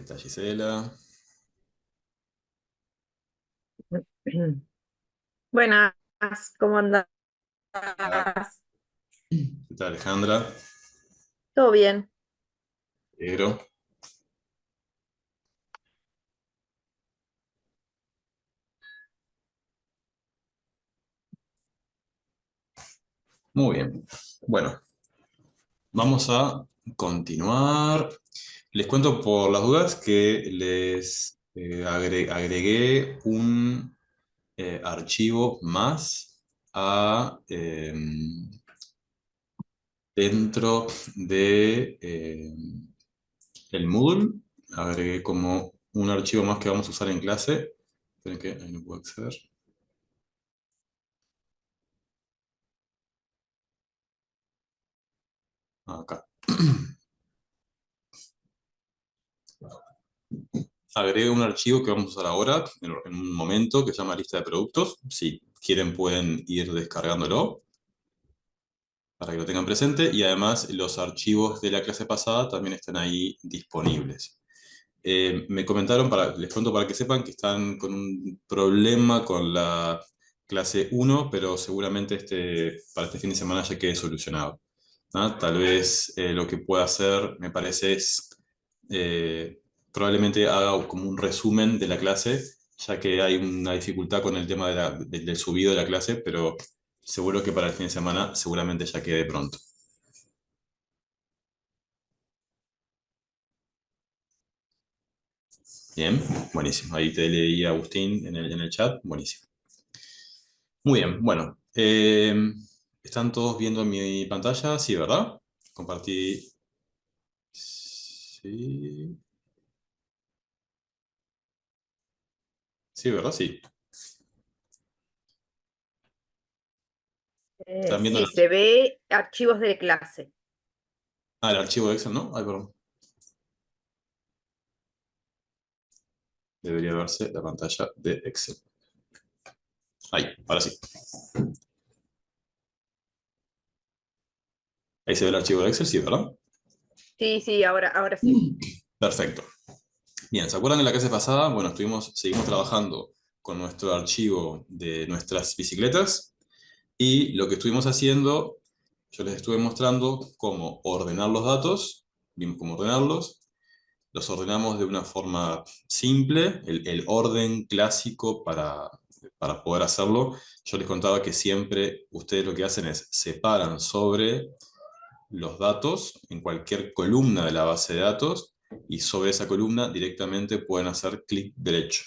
¿Qué tal, Gisela? Buenas, ¿cómo andás? Ah, ¿qué tal, Alejandra? ¿Todo bien? Pedro. Muy bien. Bueno, vamos a continuar. Les cuento por las dudas que les agregué un archivo más dentro de el Moodle. Agregué como un archivo más que vamos a usar en clase. Esperen que ahí no puedo acceder. Acá. Agregué un archivo que vamos a usar ahora, en un momento, que se llama lista de productos. Si quieren pueden ir descargándolo para que lo tengan presente. Y además los archivos de la clase pasada también están ahí disponibles. Me comentaron, les cuento para que sepan que están con un problema con la clase uno, pero seguramente para este fin de semana ya quede solucionado. ¿Ah? Tal vez lo que pueda hacer, me parece, es eh, probablemente haga como un resumen de la clase, ya que hay una dificultad con el tema del subido de la clase, pero seguro que para el fin de semana seguramente ya quede pronto. Bien, buenísimo. Ahí te leí a Agustín en el chat. Buenísimo. Muy bien, bueno. ¿Están todos viendo mi pantalla? Sí, ¿verdad? Compartí. Sí. Sí, ¿verdad? Sí. ¿Están viendo Sí, se ve archivos de clase. el archivo de Excel, no? Ay, perdón. Debería verse la pantalla de Excel. Ahí, ahora sí. Ahí se ve el archivo de Excel, sí, ¿verdad? Sí, sí, ahora sí. Perfecto. Bien, ¿se acuerdan de la clase pasada? Bueno, seguimos trabajando con nuestro archivo de nuestras bicicletas y lo que estuvimos haciendo, yo les estuve mostrando cómo ordenar los datos, vimos cómo ordenarlos, los ordenamos de una forma simple, el orden clásico para poder hacerlo. Yo les contaba que siempre ustedes lo que hacen es separan sobre los datos en cualquier columna de la base de datos y sobre esa columna directamente pueden hacer clic derecho.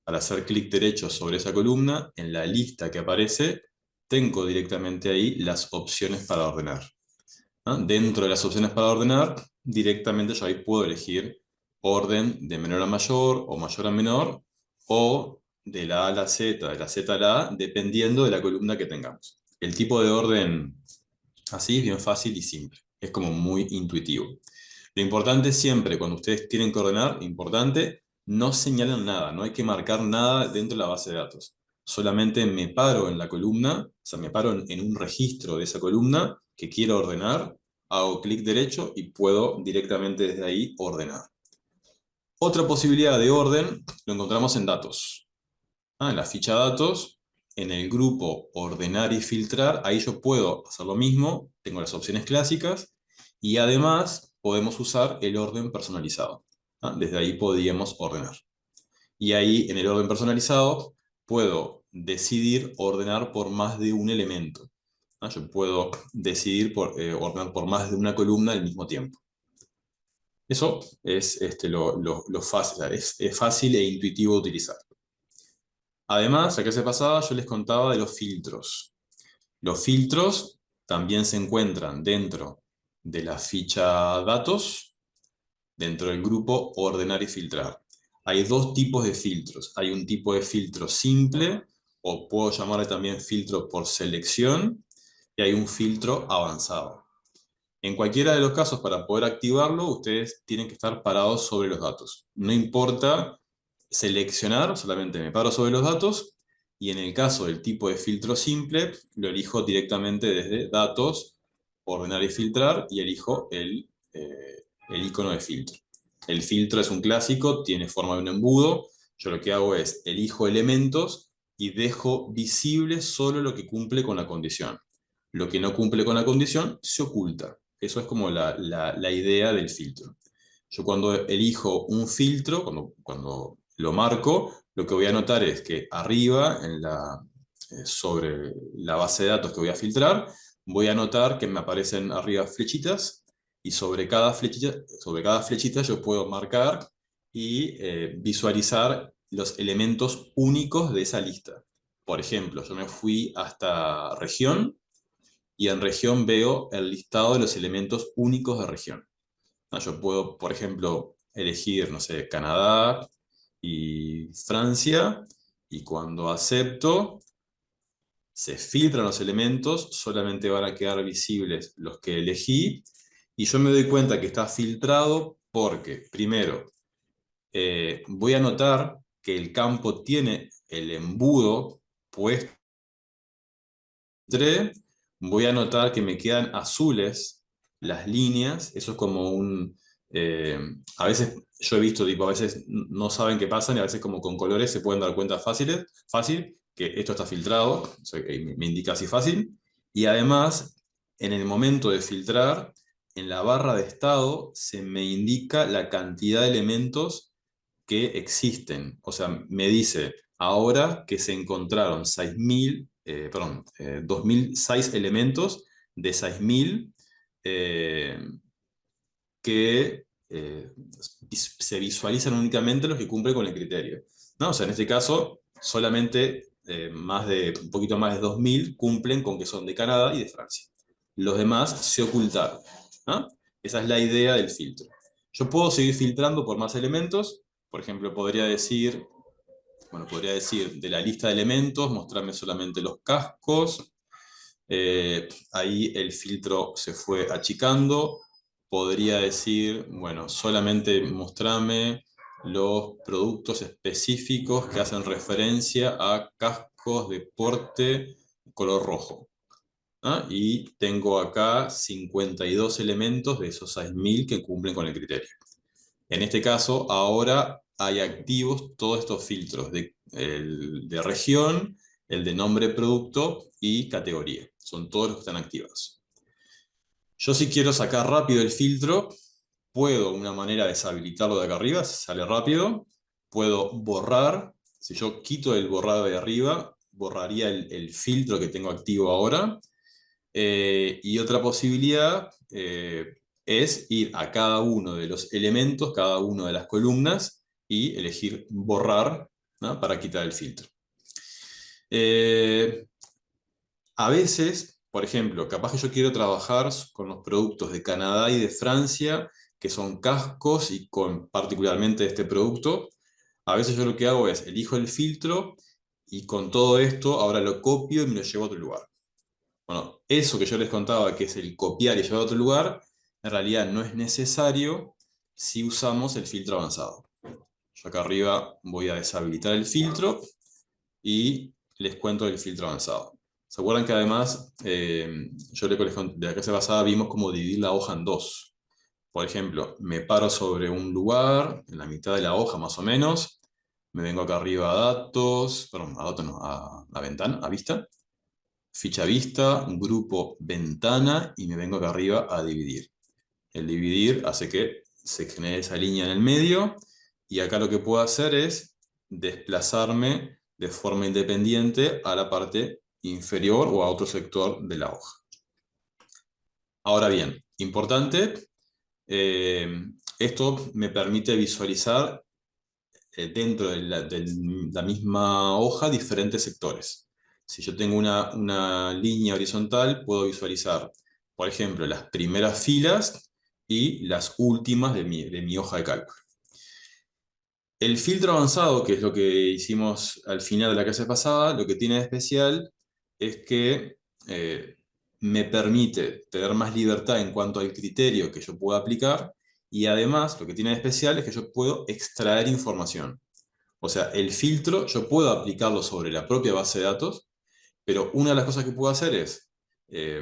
Al hacer clic derecho sobre esa columna, en la lista que aparece, tengo directamente ahí las opciones para ordenar. ¿Ah? Dentro de las opciones para ordenar, directamente yo ahí puedo elegir orden de menor a mayor o mayor a menor o de la A a la Z, de la Z a la A, dependiendo de la columna que tengamos. El tipo de orden así es bien fácil y simple. Es como muy intuitivo. Lo importante siempre, cuando ustedes tienen que ordenar, importante, no señalan nada, no hay que marcar nada dentro de la base de datos. Solamente me paro en la columna, o sea, me paro en un registro de esa columna que quiero ordenar, hago clic derecho y puedo directamente desde ahí ordenar. Otra posibilidad de orden lo encontramos en datos. En la ficha datos, en el grupo ordenar y filtrar, ahí yo puedo hacer lo mismo, tengo las opciones clásicas y además podemos usar el orden personalizado. Desde ahí podríamos ordenar. Y ahí en el orden personalizado puedo decidir ordenar por más de un elemento. Yo puedo decidir ordenar por más de una columna al mismo tiempo. Eso es lo fácil, es fácil e intuitivo de utilizar. Además, la clase pasada yo les contaba de los filtros. Los filtros también se encuentran dentro de la ficha datos, dentro del grupo ordenar y filtrar. Hay dos tipos de filtros. Hay un tipo de filtro simple, o puedo llamarle también filtro por selección, y hay un filtro avanzado. En cualquiera de los casos, para poder activarlo, ustedes tienen que estar parados sobre los datos. No importa seleccionar, solamente me paro sobre los datos y en el caso del tipo de filtro simple, lo elijo directamente desde datos, ordenar y filtrar y elijo el icono de filtro. el filtro es un clásico, tiene forma de un embudo. Yo lo que hago es elijo elementos y dejo visible solo lo que cumple con la condición. Lo que no cumple con la condición se oculta. Eso es como la idea del filtro. Yo cuando elijo un filtro, cuando lo marco, lo que voy a notar es que arriba, sobre la base de datos que voy a filtrar, voy a notar que me aparecen arriba flechitas y sobre cada flechita yo puedo marcar y visualizar los elementos únicos de esa lista. Por ejemplo, yo me fui hasta región y en región veo el listado de los elementos únicos de región. Yo puedo, por ejemplo, elegir, no sé, Canadá y Francia, y cuando acepto, se filtran los elementos, solamente van a quedar visibles los que elegí, y yo me doy cuenta que está filtrado porque, primero, voy a notar que el campo tiene el embudo puesto, voy a notar que me quedan azules las líneas, eso es como eh, a veces yo he visto, tipo, a veces no saben qué pasan y a veces como con colores se pueden dar cuenta fácil que esto está filtrado, o sea, que me indica así fácil, y además, en el momento de filtrar, en la barra de estado se me indica la cantidad de elementos que existen. O sea, me dice ahora que se encontraron 2006 elementos de 6000 eh, que se visualizan únicamente los que cumplen con el criterio. ¿No? O sea, en este caso, solamente un poquito más de 2000 cumplen con que son de Canadá y de Francia. Los demás se ocultaron. ¿No? Esa es la idea del filtro. Yo puedo seguir filtrando por más elementos. Por ejemplo, podría decir de la lista de elementos, mostrarme solamente los cascos. Ahí el filtro se fue achicando. Podría decir, bueno, solamente mostrarme los productos específicos que hacen referencia a cascos de porte color rojo. ¿Ah? Y tengo acá 52 elementos de esos 6000 que cumplen con el criterio. En este caso, ahora hay activos todos estos filtros el de región, el de nombre de producto y categoría. Son todos los que están activados. Yo si quiero sacar rápido el filtro, puedo, una manera, deshabilitarlo de acá arriba, sale rápido. Puedo borrar. Si yo quito el borrado de arriba, borraría el filtro que tengo activo ahora. Y otra posibilidad es ir a cada uno de los elementos, cada una de las columnas, y elegir borrar, ¿no? Para quitar el filtro. Eh, a veces, por ejemplo, capaz que yo quiero trabajar con los productos de Canadá y de Francia, que son cascos y con particularmente este producto. A veces yo lo que hago es elijo el filtro y con todo esto ahora lo copio y me lo llevo a otro lugar. Bueno, eso que yo les contaba, que es el copiar y llevar a otro lugar, en realidad no es necesario si usamos el filtro avanzado. Yo acá arriba voy a deshabilitar el filtro y les cuento el filtro avanzado. ¿Se acuerdan que además, yo de la clase pasada vimos cómo dividir la hoja en dos? Por ejemplo, me paro sobre un lugar, en la mitad de la hoja más o menos, me vengo acá arriba a datos, perdón, a datos no, a ventana, a vista, ficha vista, grupo ventana, y me vengo acá arriba a dividir. El dividir hace que se genere esa línea en el medio, y acá lo que puedo hacer es desplazarme de forma independiente a la parte inferior o a otro sector de la hoja. Ahora bien, importante, esto me permite visualizar dentro de la misma hoja diferentes sectores. Si yo tengo una línea horizontal, puedo visualizar, por ejemplo, las primeras filas y las últimas de mi hoja de cálculo. El filtro avanzado, que es lo que hicimos al final de la clase pasada, lo que tiene de especial es que me permite tener más libertad en cuanto al criterio que yo puedo aplicar, y además lo que tiene de especial es que yo puedo extraer información. O sea, el filtro yo puedo aplicarlo sobre la propia base de datos, pero una de las cosas que puedo hacer es eh,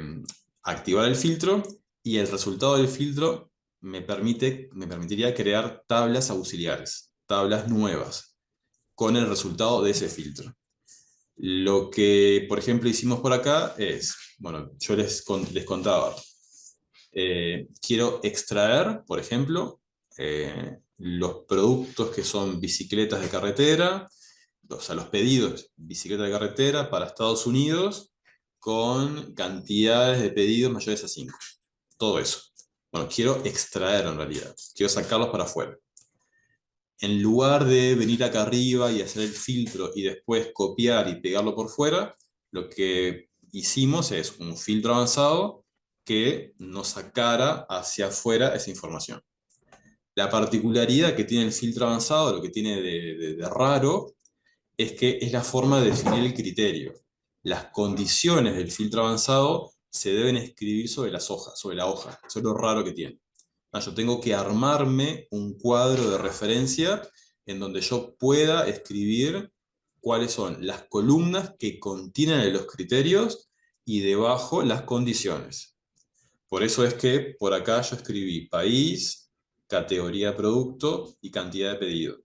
activar el filtro, y el resultado del filtro me permitiría crear tablas auxiliares, tablas nuevas, con el resultado de ese filtro. Lo que, por ejemplo, hicimos por acá es, bueno, yo les contaba, quiero extraer, por ejemplo, los productos que son bicicletas de carretera, o sea, los pedidos bicicleta de carretera para Estados Unidos con cantidades de pedidos mayores a 5. Todo eso. Bueno, quiero extraer en realidad, quiero sacarlos para afuera. En lugar de venir acá arriba y hacer el filtro y después copiar y pegarlo por fuera, lo que hicimos es un filtro avanzado que nos sacara hacia afuera esa información. La particularidad que tiene el filtro avanzado, lo que tiene de raro, es que es la forma de definir el criterio. Las condiciones del filtro avanzado se deben escribir sobre las hojas, sobre la hoja. Eso es lo raro que tiene. Yo tengo que armarme un cuadro de referencia en donde yo pueda escribir cuáles son las columnas que contienen los criterios y debajo las condiciones. Por eso es que por acá yo escribí país, categoría de producto y cantidad de pedido.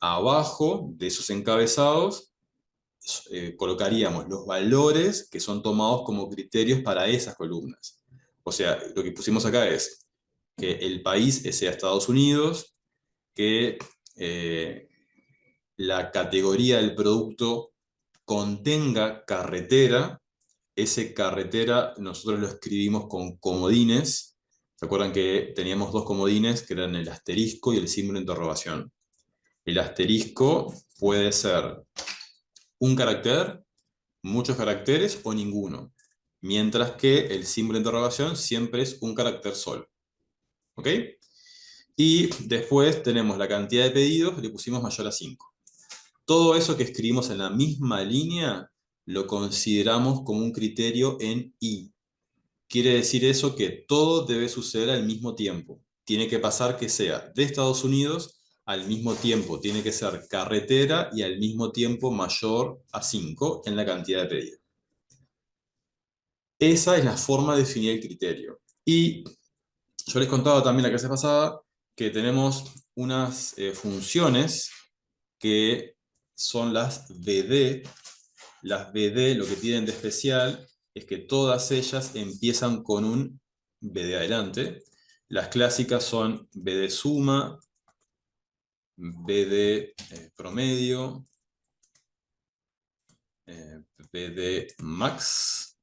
Abajo de esos encabezados colocaríamos los valores que son tomados como criterios para esas columnas. O sea, lo que pusimos acá es que el país sea Estados Unidos, que la categoría del producto contenga carretera. Ese carretera nosotros lo escribimos con comodines. ¿Se acuerdan que teníamos dos comodines que eran el asterisco y el símbolo de interrogación? El asterisco puede ser un carácter, muchos caracteres o ninguno, mientras que el símbolo de interrogación siempre es un carácter solo. ¿Ok? Y después tenemos la cantidad de pedidos, le pusimos mayor a 5. Todo eso que escribimos en la misma línea lo consideramos como un criterio en I. Quiere decir eso que todo debe suceder al mismo tiempo. Tiene que pasar que sea de Estados Unidos al mismo tiempo. Tiene que ser carretera y al mismo tiempo mayor a 5 en la cantidad de pedidos. Esa es la forma de definir el criterio. Y yo les contaba también la clase pasada que tenemos unas funciones que son las BD. Las BD lo que tienen de especial es que todas ellas empiezan con un BD adelante. Las clásicas son BD suma, BD promedio, BD max.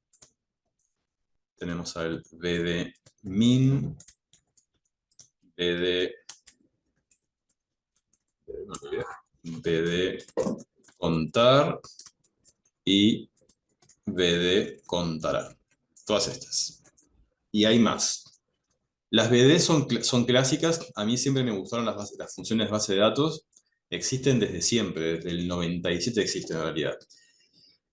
Tenemos al BD min, BD contar y BD contará. Todas estas. Y hay más. Las BD son clásicas. A mí siempre me gustaron las funciones de base de datos. Existen desde siempre, desde el 97 existen en realidad.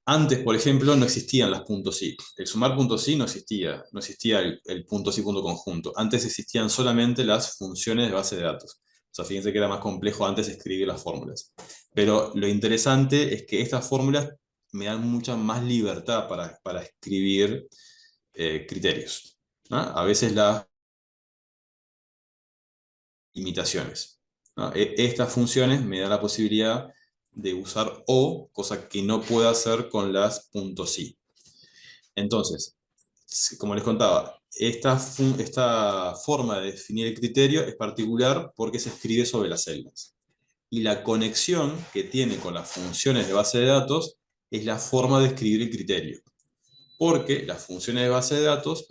Antes, por ejemplo, no existían las puntos .i. El sumar puntos .i no existía. No existía el puntos .i punto conjunto. Antes existían solamente las funciones de base de datos. O sea, fíjense que era más complejo antes escribir las fórmulas. Pero lo interesante es que estas fórmulas me dan mucha más libertad para escribir criterios, ¿no? A veces las imitaciones, ¿no? Estas funciones me dan la posibilidad de usar O, cosa que no puedo hacer con las .si. Entonces, como les contaba, esta forma de definir el criterio es particular porque se escribe sobre las celdas. Y la conexión que tiene con las funciones de base de datos es la forma de escribir el criterio. Porque las funciones de base de datos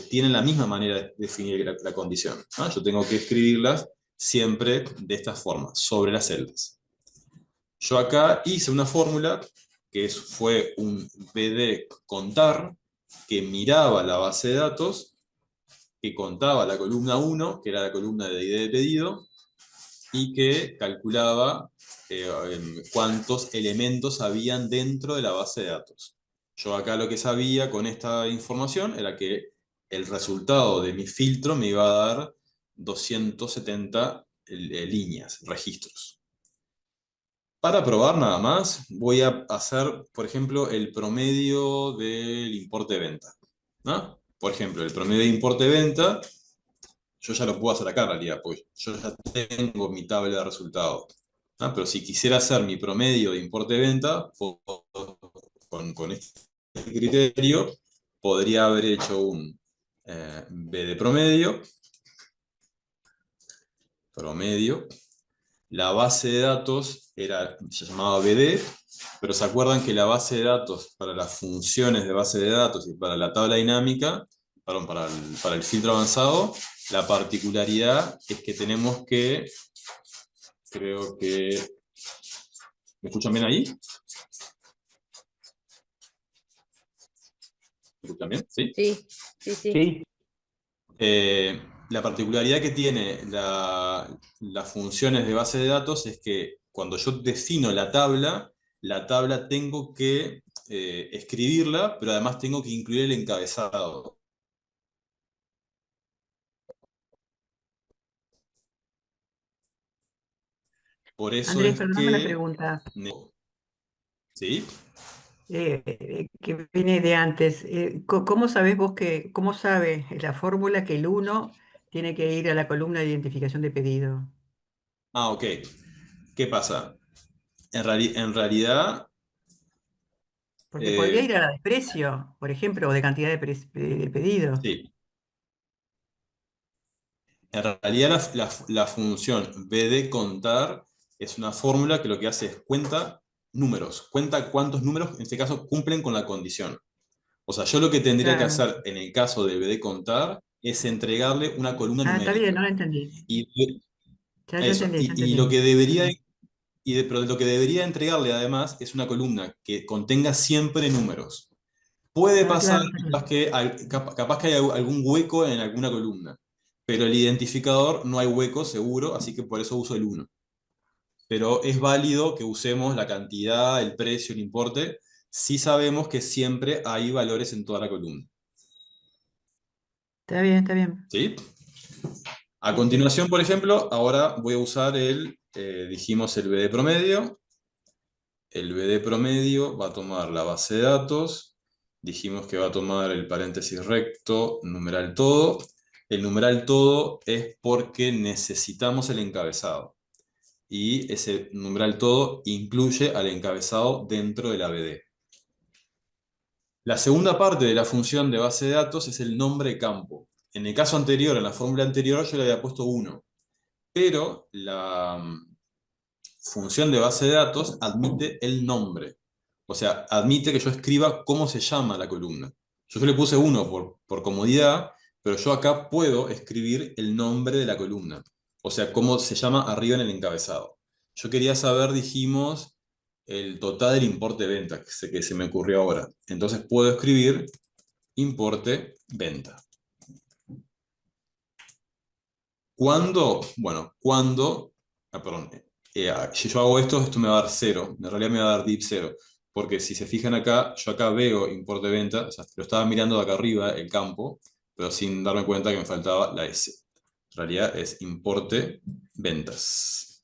tienen la misma manera de definir la condición, ¿no? Yo tengo que escribirlas siempre de esta forma, sobre las celdas. Yo acá hice una fórmula que fue un BD contar, que miraba la base de datos, que contaba la columna 1, que era la columna de ID de pedido, y que calculaba cuántos elementos habían dentro de la base de datos. Yo acá lo que sabía con esta información era que el resultado de mi filtro me iba a dar 270 líneas, registros. Para probar nada más, voy a hacer, por ejemplo, el promedio del importe de venta, ¿no? Por ejemplo, el promedio de importe de venta yo ya lo puedo hacer acá en realidad, pues yo ya tengo mi tabla de resultados. Pero si quisiera hacer mi promedio de importe-venta, con este criterio, podría haber hecho un BD promedio. La base de datos se llamaba BD, pero se acuerdan que la base de datos para las funciones de base de datos y para la tabla dinámica, perdón, para el filtro avanzado, la particularidad es que tenemos que, creo que, ¿me escuchan bien ahí? ¿Me escuchan bien? ¿Sí? Sí, sí, sí. Sí, La particularidad que tiene las funciones de base de datos es que cuando yo defino la tabla tengo que escribirla, pero además tengo que incluir el encabezado. Por eso Andrés, es perdóname una que... pregunta ¿Sí? que viene de antes. ¿Cómo sabés vos cómo sabe la fórmula que el uno tiene que ir a la columna de identificación de pedido? Ok. ¿Qué pasa? En realidad, Porque podría eh, ir a la de precio, por ejemplo, o de cantidad de pedido. sí. En realidad la función BD contar es una fórmula que lo que hace es cuenta números, cuenta cuántos números en este caso cumplen con la condición. O sea, yo lo que tendría que Claro. hacer en el caso de BD contar es entregarle una columna Ah, está bien, numérica. no lo entendí. Y Ya eso, entendí, ya y lo entendí. que debería, pero lo que debería entregarle además es una columna que contenga siempre números. Puede Ah, pasar claro, está capaz bien. capaz que hay algún hueco en alguna columna, pero el identificador no hay hueco seguro, así que por eso uso el uno. Pero es válido que usemos la cantidad, el precio, el importe, si sabemos que siempre hay valores en toda la columna. Está bien, está bien. ¿Sí? A Sí, sí. continuación, por ejemplo, ahora voy a usar dijimos el BD promedio. El BD promedio va a tomar la base de datos, dijimos que va a tomar el paréntesis recto, numeral todo. El numeral todo es porque necesitamos el encabezado. Y ese numeral todo incluye al encabezado dentro de la BD. La segunda parte de la función de base de datos es el nombre campo. En el caso anterior, en la fórmula anterior, yo le había puesto 1, pero la función de base de datos admite el nombre. O sea, admite que yo escriba cómo se llama la columna. Yo le puse 1 por comodidad, pero yo acá puedo escribir el nombre de la columna. O sea, cómo se llama arriba en el encabezado. Yo quería saber, dijimos, el total del importe de venta, que se me ocurrió ahora. Entonces puedo escribir importe venta. ¿Cuándo? Bueno, cuando, perdón, si yo hago esto, esto me va a dar 0, en realidad me va a dar div 0, porque si se fijan acá, yo acá veo importe de venta, o sea, lo estaba mirando de acá arriba, el campo, pero sin darme cuenta que me faltaba la S. En realidad es importe ventas.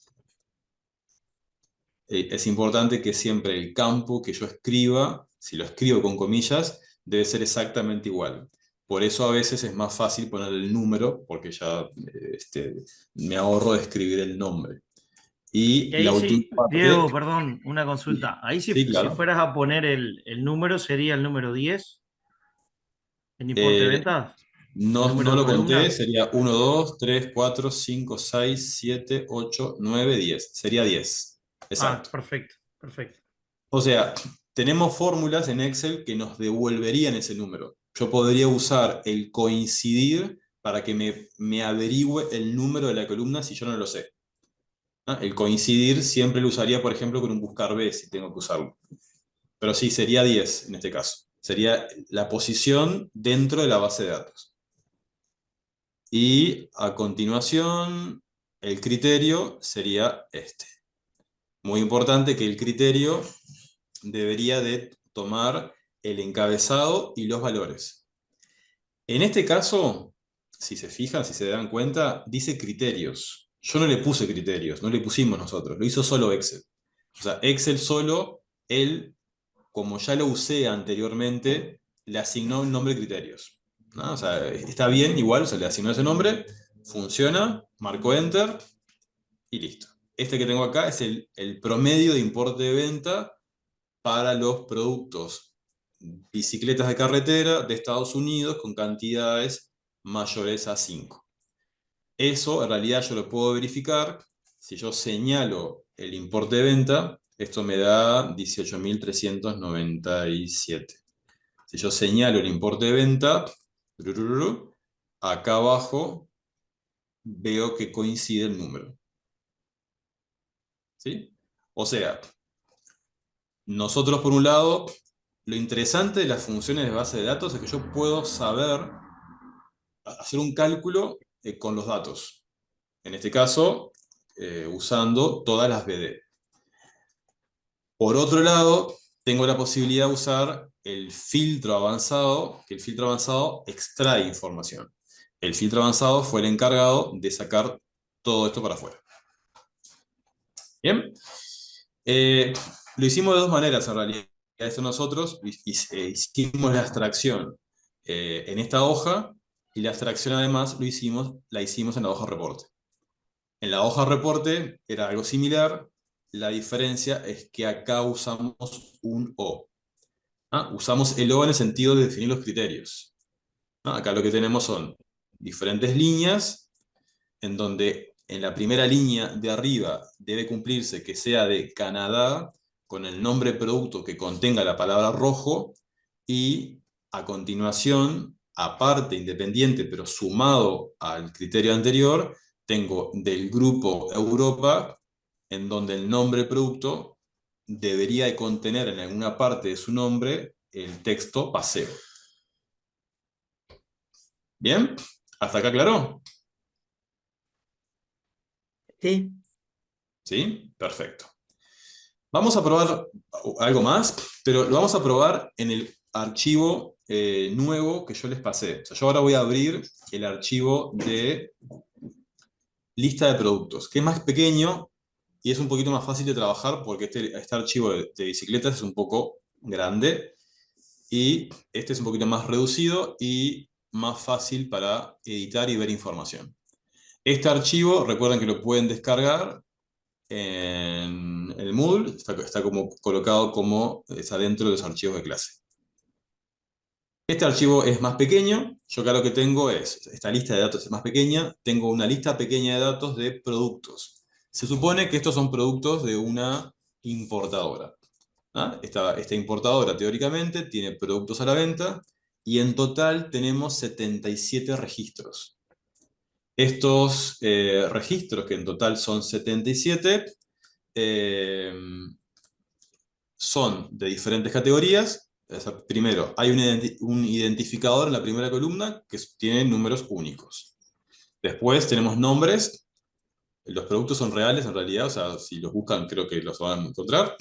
Es importante que siempre el campo que yo escriba, si lo escribo con comillas, debe ser exactamente igual. Por eso a veces es más fácil poner el número, porque ya me ahorro de escribir el nombre. Y Y la ahí última sí, parte, Diego, perdón, una consulta. Ahí sí, si claro. fueras a poner el número, sería el número 10 en importe de Eh, ventas, el no, número no de lo conté, columna. sería 1, 2, 3, 4, 5, 6, 7, 8, 9, 10. Sería 10. Ah, Exacto. perfecto, perfecto. O sea, tenemos fórmulas en Excel que nos devolverían ese número. Yo podría usar el coincidir para que me averigüe el número de la columna si yo no lo sé. El coincidir siempre lo usaría, por ejemplo, con un buscar B si tengo que usarlo. Pero sí, sería 10 en este caso. Sería la posición dentro de la base de datos. Y a continuación, el criterio sería este. Muy importante que el criterio debería de tomar el encabezado y los valores. En este caso, si se fijan, si se dan cuenta, dice criterios. Yo no le puse criterios, no le pusimos nosotros, lo hizo solo Excel. O sea, Excel solo, él, como ya lo usé anteriormente, le asignó el nombre criterios. ¿No? O sea, está bien, igual, o sea, le asignó ese nombre, Funciona, marco Enter y listo. Este que tengo acá es el promedio de importe de venta para los productos bicicletas de carretera de Estados Unidos con cantidades mayores a 5. Eso en realidad yo lo puedo verificar si yo señalo el importe de venta. Esto me da 18.397. Si yo señalo el importe de venta, acá abajo veo que coincide el número. ¿Sí? O sea, nosotros por un lado, lo interesante de las funciones de base de datos es que yo puedo saber hacer un cálculo con los datos. En este caso, usando todas las BD. Por otro lado, tengo la posibilidad de usar el filtro avanzado, que el filtro avanzado extrae información. El filtro avanzado fue el encargado de sacar todo esto para afuera. ¿Bien? Lo hicimos de dos maneras en realidad. Esto nosotros hicimos la extracción en esta hoja y la extracción además la hicimos en la hoja reporte. En la hoja reporte era algo similar, la diferencia es que acá usamos un O. Usamos el O en el sentido de definir los criterios. Acá lo que tenemos son diferentes líneas, en donde en la primera línea de arriba debe cumplirse que sea de Canadá, con el nombre de producto que contenga la palabra rojo, y a continuación, aparte, independiente, pero sumado al criterio anterior, tengo del grupo Europa, en donde el nombre producto debería de contener en alguna parte de su nombre el texto paseo. ¿Bien? ¿Hasta acá claro? Sí, ¿Sí? Perfecto. Vamos a probar algo más, pero lo vamos a probar en el archivo nuevo que yo les pasé. O sea, yo ahora voy a abrir el archivo de lista de productos, que es más pequeño y es un poquito más fácil de trabajar porque este archivo de bicicletas es un poco grande y este es un poquito más reducido y más fácil para editar y ver información. Este archivo, recuerden que lo pueden descargar en el Moodle, está como colocado como está dentro de los archivos de clase. Este archivo es más pequeño, yo acá lo que tengo es, esta lista de datos es más pequeña, tengo una lista pequeña de datos de productos. Se supone que estos son productos de una importadora. Esta importadora teóricamente tiene productos a la venta y en total tenemos 77 registros. Estos registros, que en total son 77, son de diferentes categorías. O sea, primero, hay un identificador en la primera columna que tiene números únicos. Después tenemos nombres. Los productos son reales en realidad, o sea, si los buscan creo que los van a encontrar.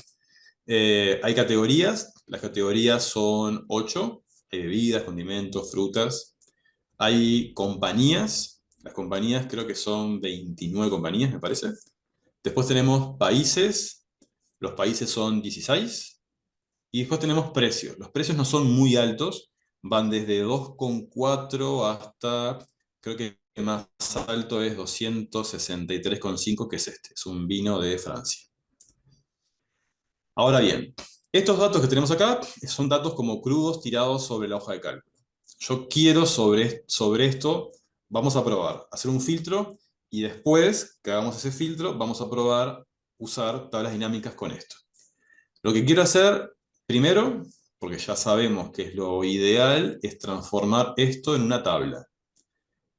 Hay categorías. Las categorías son 8. Hay bebidas, condimentos, frutas. Hay compañías. Las compañías creo que son 29 compañías, me parece. Después tenemos países. Los países son 16. Y después tenemos precios. Los precios no son muy altos, van desde 2,4 hasta, creo que el más alto es 263,5, que es este, es un vino de Francia. Ahora bien, estos datos que tenemos acá son datos como crudos tirados sobre la hoja de cálculo. Yo quiero sobre esto, vamos a probar, hacer un filtro y después que hagamos ese filtro, vamos a probar usar tablas dinámicas con esto. Lo que quiero hacer primero, porque ya sabemos que es lo ideal, es transformar esto en una tabla.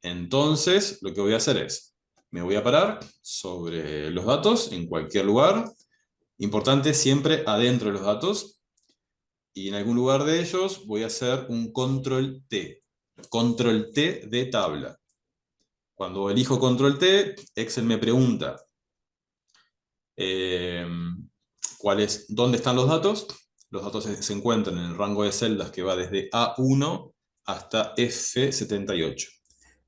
Entonces, lo que voy a hacer es, me voy a parar sobre los datos en cualquier lugar. Importante siempre adentro de los datos. Y en algún lugar de ellos voy a hacer un control T. Control T de tabla. Cuando elijo control T, Excel me pregunta ¿dónde están los datos? Los datos se encuentran en el rango de celdas que va desde A1 hasta F78.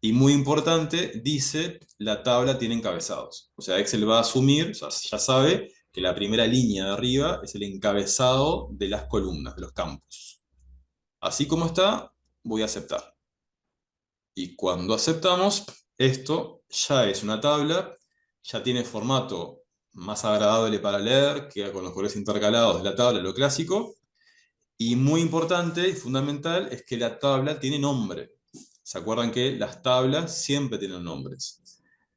Y muy importante, dice, la tabla tiene encabezados. O sea, Excel va a asumir, o sea, ya sabe, que la primera línea de arriba es el encabezado de las columnas, de los campos. Así como está, voy a aceptar. Y cuando aceptamos, esto ya es una tabla, ya tiene formato más agradable para leer, queda con los colores intercalados de la tabla, lo clásico, y muy importante y fundamental es que la tabla tiene nombre. ¿Se acuerdan que las tablas siempre tienen nombres?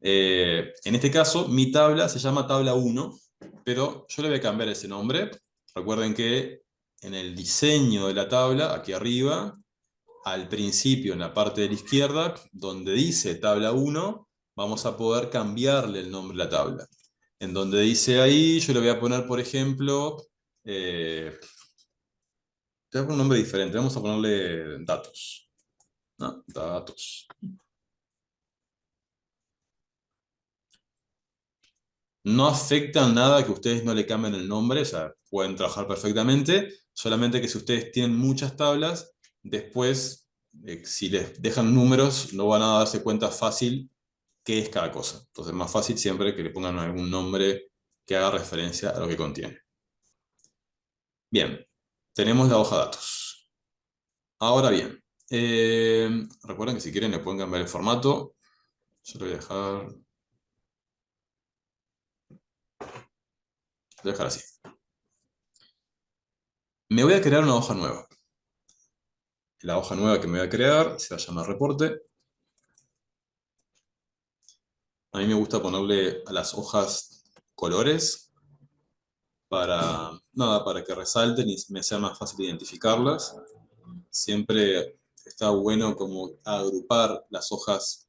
En este caso, mi tabla se llama tabla 1, pero yo le voy a cambiar ese nombre. Recuerden que en el diseño de la tabla, aquí arriba, al principio, en la parte de la izquierda, donde dice tabla 1, vamos a poder cambiarle el nombre a la tabla. En donde dice ahí, yo le voy a poner, por ejemplo, le voy a poner un nombre diferente, vamos a ponerle datos. ¿No? Datos. No afecta en nada que ustedes no le cambien el nombre, o sea, pueden trabajar perfectamente, solamente que si ustedes tienen muchas tablas, después, si les dejan números, no van a darse cuenta fácil qué es cada cosa. Entonces es más fácil siempre que le pongan algún nombre que haga referencia a lo que contiene. Bien, tenemos la hoja de datos. Ahora bien, recuerden que si quieren le pueden cambiar el formato. Yo lo voy a dejar así. Me voy a crear una hoja nueva. La hoja nueva que me voy a crear se va a llamar reporte. A mí me gusta ponerle a las hojas colores para que resalten y me sea más fácil identificarlas. Siempre está bueno como agrupar las hojas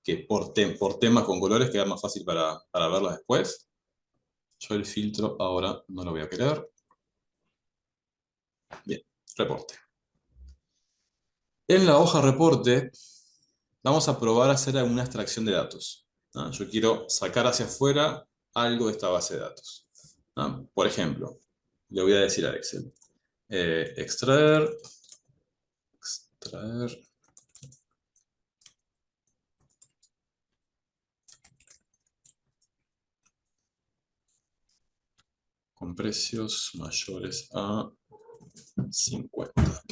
que por tema con colores queda más fácil para verlas después. Yo el filtro ahora no lo voy a querer. Bien, reporte. En la hoja reporte vamos a probar a hacer alguna extracción de datos. ¿No? Yo quiero sacar hacia afuera algo de esta base de datos. ¿No? Por ejemplo, le voy a decir a Excel, extraer, con precios mayores a 50.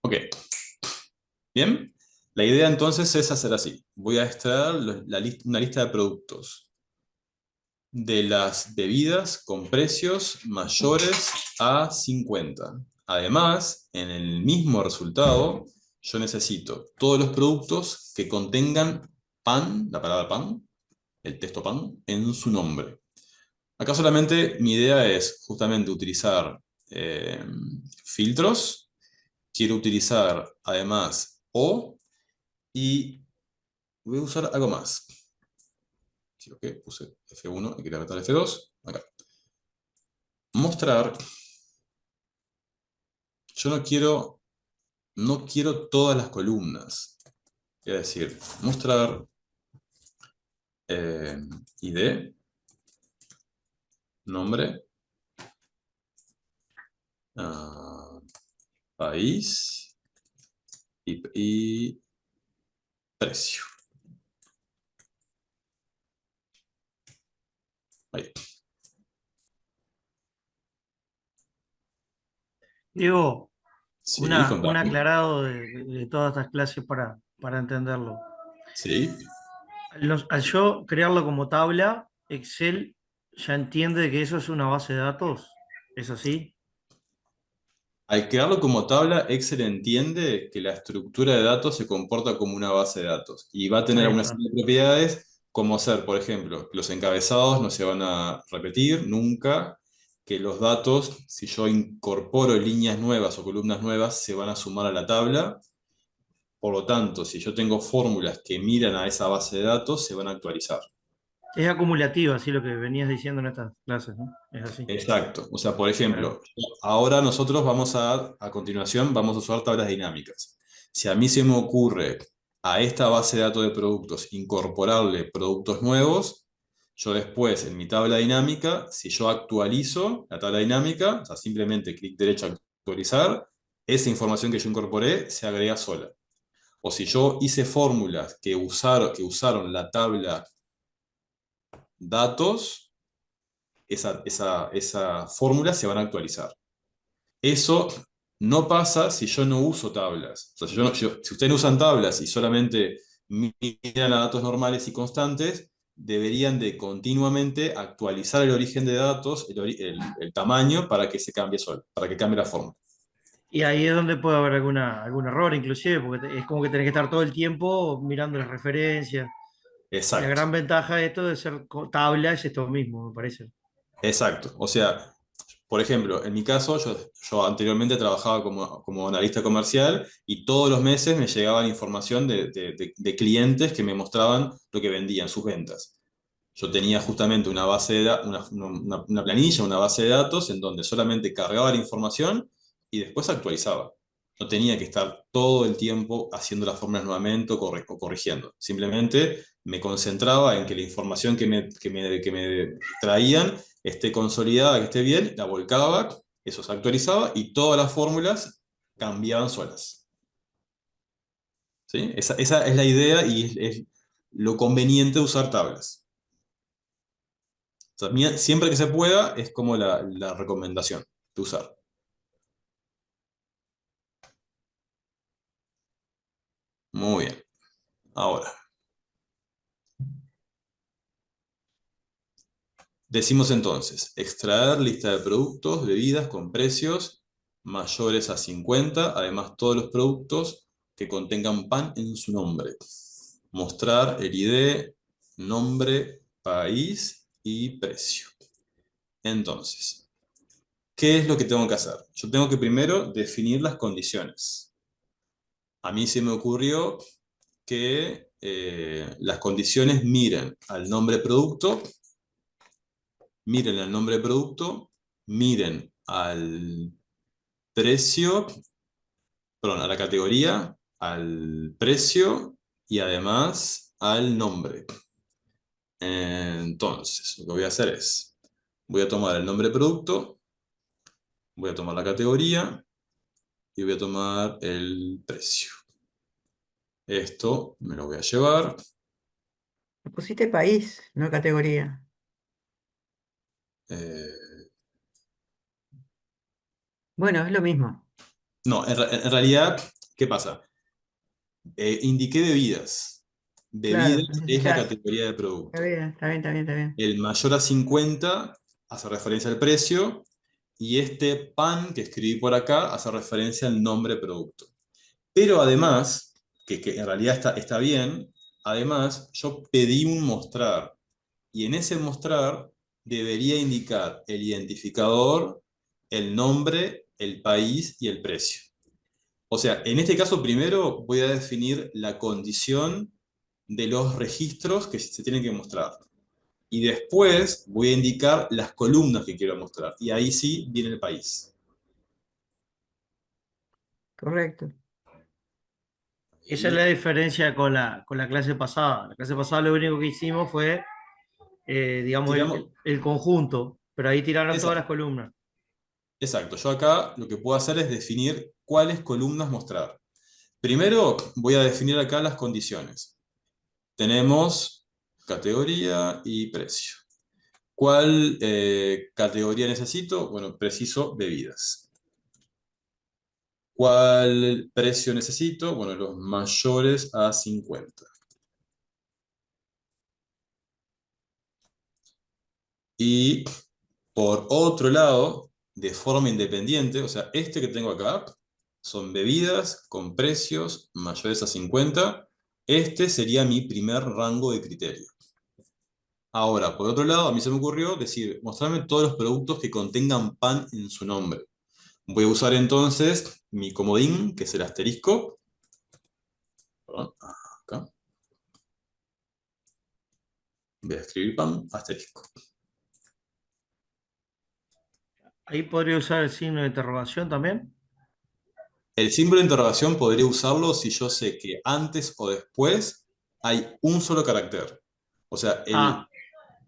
Ok. Bien. La idea entonces es hacer así. Voy a extraer una lista de productos de las bebidas con precios mayores a 50. Además, en el mismo resultado, yo necesito todos los productos que contengan pan, la palabra pan, el texto pan, en su nombre. Acá solamente mi idea es justamente utilizar filtros. Quiero utilizar además o y voy a usar algo más. Ok, puse F1 y quería apretar F2. Acá. Mostrar. Yo no quiero todas las columnas. Es decir, mostrar ID, nombre, país y precio. Ahí. Diego, Sí, un contame. aclarado de todas estas clases para entenderlo. Sí. Al yo crearlo como tabla, Excel ya entiende que eso es una base de datos. ¿Es así? Al crearlo como tabla, Excel entiende que la estructura de datos se comporta como una base de datos y va a tener Ahí alguna está. serie de propiedades, como ser, por ejemplo, que los encabezados no se van a repetir nunca, que los datos, si yo incorporo líneas nuevas o columnas nuevas, se van a sumar a la tabla. Por lo tanto, si yo tengo fórmulas que miran a esa base de datos, se van a actualizar. Es acumulativo, así lo que venías diciendo en estas clases, ¿no? Es así. Exacto. O sea, por Claro. ejemplo, ahora nosotros a continuación, vamos a usar tablas dinámicas. Si a mí se me ocurre a esta base de datos de productos incorporarle productos nuevos, yo después en mi tabla dinámica, si yo actualizo la tabla dinámica, o sea, simplemente clic derecho a actualizar, esa información que yo incorporé se agrega sola. O si yo hice fórmulas que usaron la tabla datos, esa fórmula se van a actualizar. Eso no pasa si yo no uso tablas. O sea, si ustedes no usan tablas y solamente miran a datos normales y constantes, deberían de continuamente actualizar el origen de datos, el tamaño, para que se cambie solo, para que cambie la forma. Y ahí es donde puede haber algún error, inclusive, porque es como que tenés que estar todo el tiempo mirando las referencias. La Exacto, gran ventaja de esto de ser tabla es esto mismo, me parece. exacto. O sea, por ejemplo, en mi caso, yo anteriormente trabajaba como analista comercial y todos los meses me llegaba información de clientes que me mostraban lo que vendían, sus ventas. Yo tenía justamente una base una planilla, una base de datos en donde solamente cargaba la información y después actualizaba. No tenía que estar todo el tiempo haciendo las fórmulas nuevamente o corrigiendo. Simplemente me concentraba en que la información que me traían esté consolidada, que esté bien, la volcaba, eso se actualizaba y todas las fórmulas cambiaban solas. ¿Sí? Esa es la idea y es lo conveniente de usar tablas. O sea, siempre que se pueda es como la recomendación de usar. Muy bien. Ahora, decimos entonces, extraer lista de productos, bebidas con precios mayores a 50, además todos los productos que contengan pan en su nombre. Mostrar el ID, nombre, país y precio. Entonces, ¿qué es lo que tengo que hacer? Yo tengo que primero definir las condiciones. A mí se me ocurrió que las condiciones miren al nombre de producto, miren al precio, perdón, a la categoría, al precio y además al nombre. Entonces, lo que voy a hacer es, voy a tomar el nombre de producto, voy a tomar la categoría y voy a tomar el precio. Esto me lo voy a llevar. Pusiste país, no categoría. eh, Bueno, es lo mismo. no, en realidad, ¿qué pasa? Indiqué bebidas. Claro, Bebidas es la necesitas. categoría de Está producto. bien, está bien, está bien, está bien. El mayor a 50 hace referencia al precio y este pan que escribí por acá hace referencia al nombre de producto. Pero además, que en realidad está bien, además yo pedí un mostrar y en ese mostrar debería indicar el identificador, el nombre, el país y el precio. O sea, en este caso primero voy a definir la condición de los registros que se tienen que mostrar. Y después voy a indicar las columnas que quiero mostrar. Y ahí sí viene el país. Correcto. Esa es la diferencia con la clase pasada. La clase pasada lo único que hicimos fue, digamos, Tiramos. el conjunto, pero ahí tiraron todas las Exacto, columnas. exacto. Yo acá lo que puedo hacer es definir cuáles columnas mostrar. Primero voy a definir acá las condiciones. Tenemos categoría y precio. ¿Cuál categoría necesito? Bueno, preciso bebidas. ¿Cuál precio necesito? Bueno, los mayores a 50. Y por otro lado, de forma independiente, o sea, este que tengo acá son bebidas con precios mayores a 50. Este sería mi primer rango de criterio. Ahora, por otro lado, a mí se me ocurrió decir, mostrarme todos los productos que contengan pan en su nombre. Voy a usar entonces mi comodín, que es el asterisco. Perdón, acá. Voy a escribir pan, asterisco. Ahí podría usar el signo de interrogación también. El símbolo de interrogación podría usarlo si yo sé que antes o después hay un solo carácter. O sea, Ah,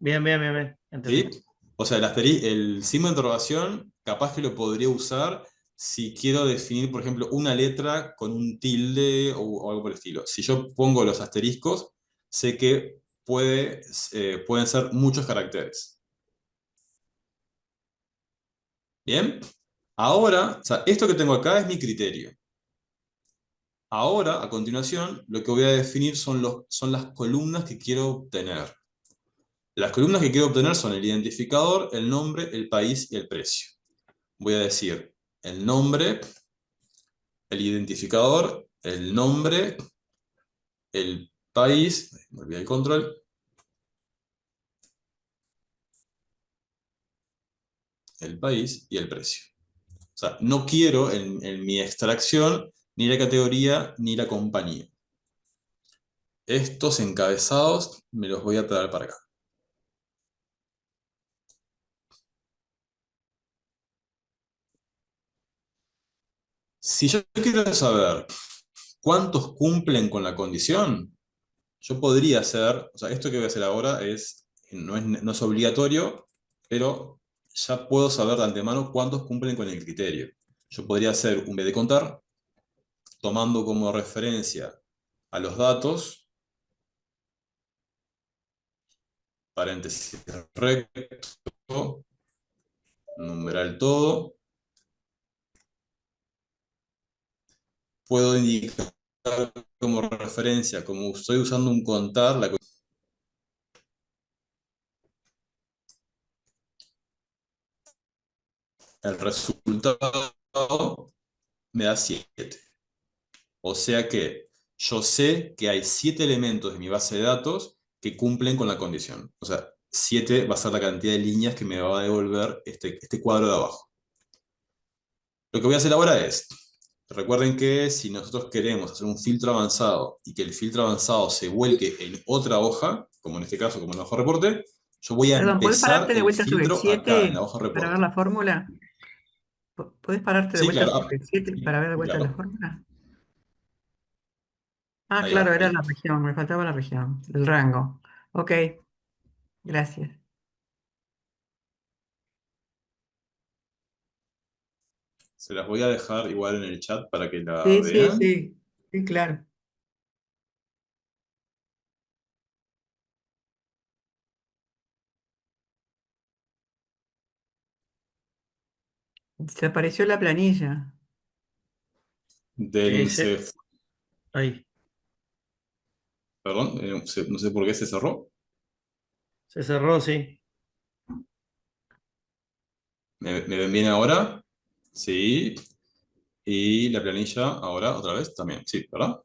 bien, bien, bien, bien. ¿sí? Entendí. O sea, el símbolo de interrogación capaz que lo podría usar si quiero definir, por ejemplo, una letra con un tilde o algo por el estilo. Si yo pongo los asteriscos, sé que pueden ser muchos caracteres. ¿Bien? Ahora, o sea, esto que tengo acá es mi criterio. Ahora, a continuación, lo que voy a definir son las columnas que quiero obtener. Las columnas que quiero obtener son el identificador, el nombre, el país y el precio. Voy a decir el nombre, el identificador, el nombre, el país, me olvidé el control, el país y el precio. O sea, no quiero en mi extracción ni la categoría ni la compañía. Estos encabezados me los voy a traer para acá. Si yo quiero saber cuántos cumplen con la condición, yo podría hacer, o sea, esto que voy a hacer ahora no es obligatorio, pero ya puedo saber de antemano cuántos cumplen con el criterio. Yo podría hacer un B de contar, tomando como referencia a los datos, paréntesis recto, numeral todo. Puedo indicar como referencia, como estoy usando un contar, el resultado me da 7. O sea que yo sé que hay 7 elementos de mi base de datos que cumplen con la condición. O sea, 7 va a ser la cantidad de líneas que me va a devolver este cuadro de abajo. Lo que voy a hacer ahora es, recuerden que si nosotros queremos hacer un filtro avanzado y que el filtro avanzado se vuelque en otra hoja, como en este caso, como en la hoja reporte, yo voy a Perdón, ¿puedes empezar pararte de el vuelta sobre el filtro acá, en la 7 hoja para ver reporte. la fórmula? ¿Puedes pararte de Sí, vuelta claro. sobre el 7 Sí, para ver de vuelta la claro. fórmula? Ah, Ahí claro, va, era ahí. la región, me faltaba la región, el rango. Ok, gracias. Se las voy a dejar igual en el chat para que la Sí, sí, vean. sí, sí, claro. Desapareció la planilla. Sí, sí, Dense, ahí. perdón, no sé por qué se cerró. Se cerró, sí. ¿Me ven bien ahora? Sí. Y la planilla ahora otra vez también. Sí, ¿verdad?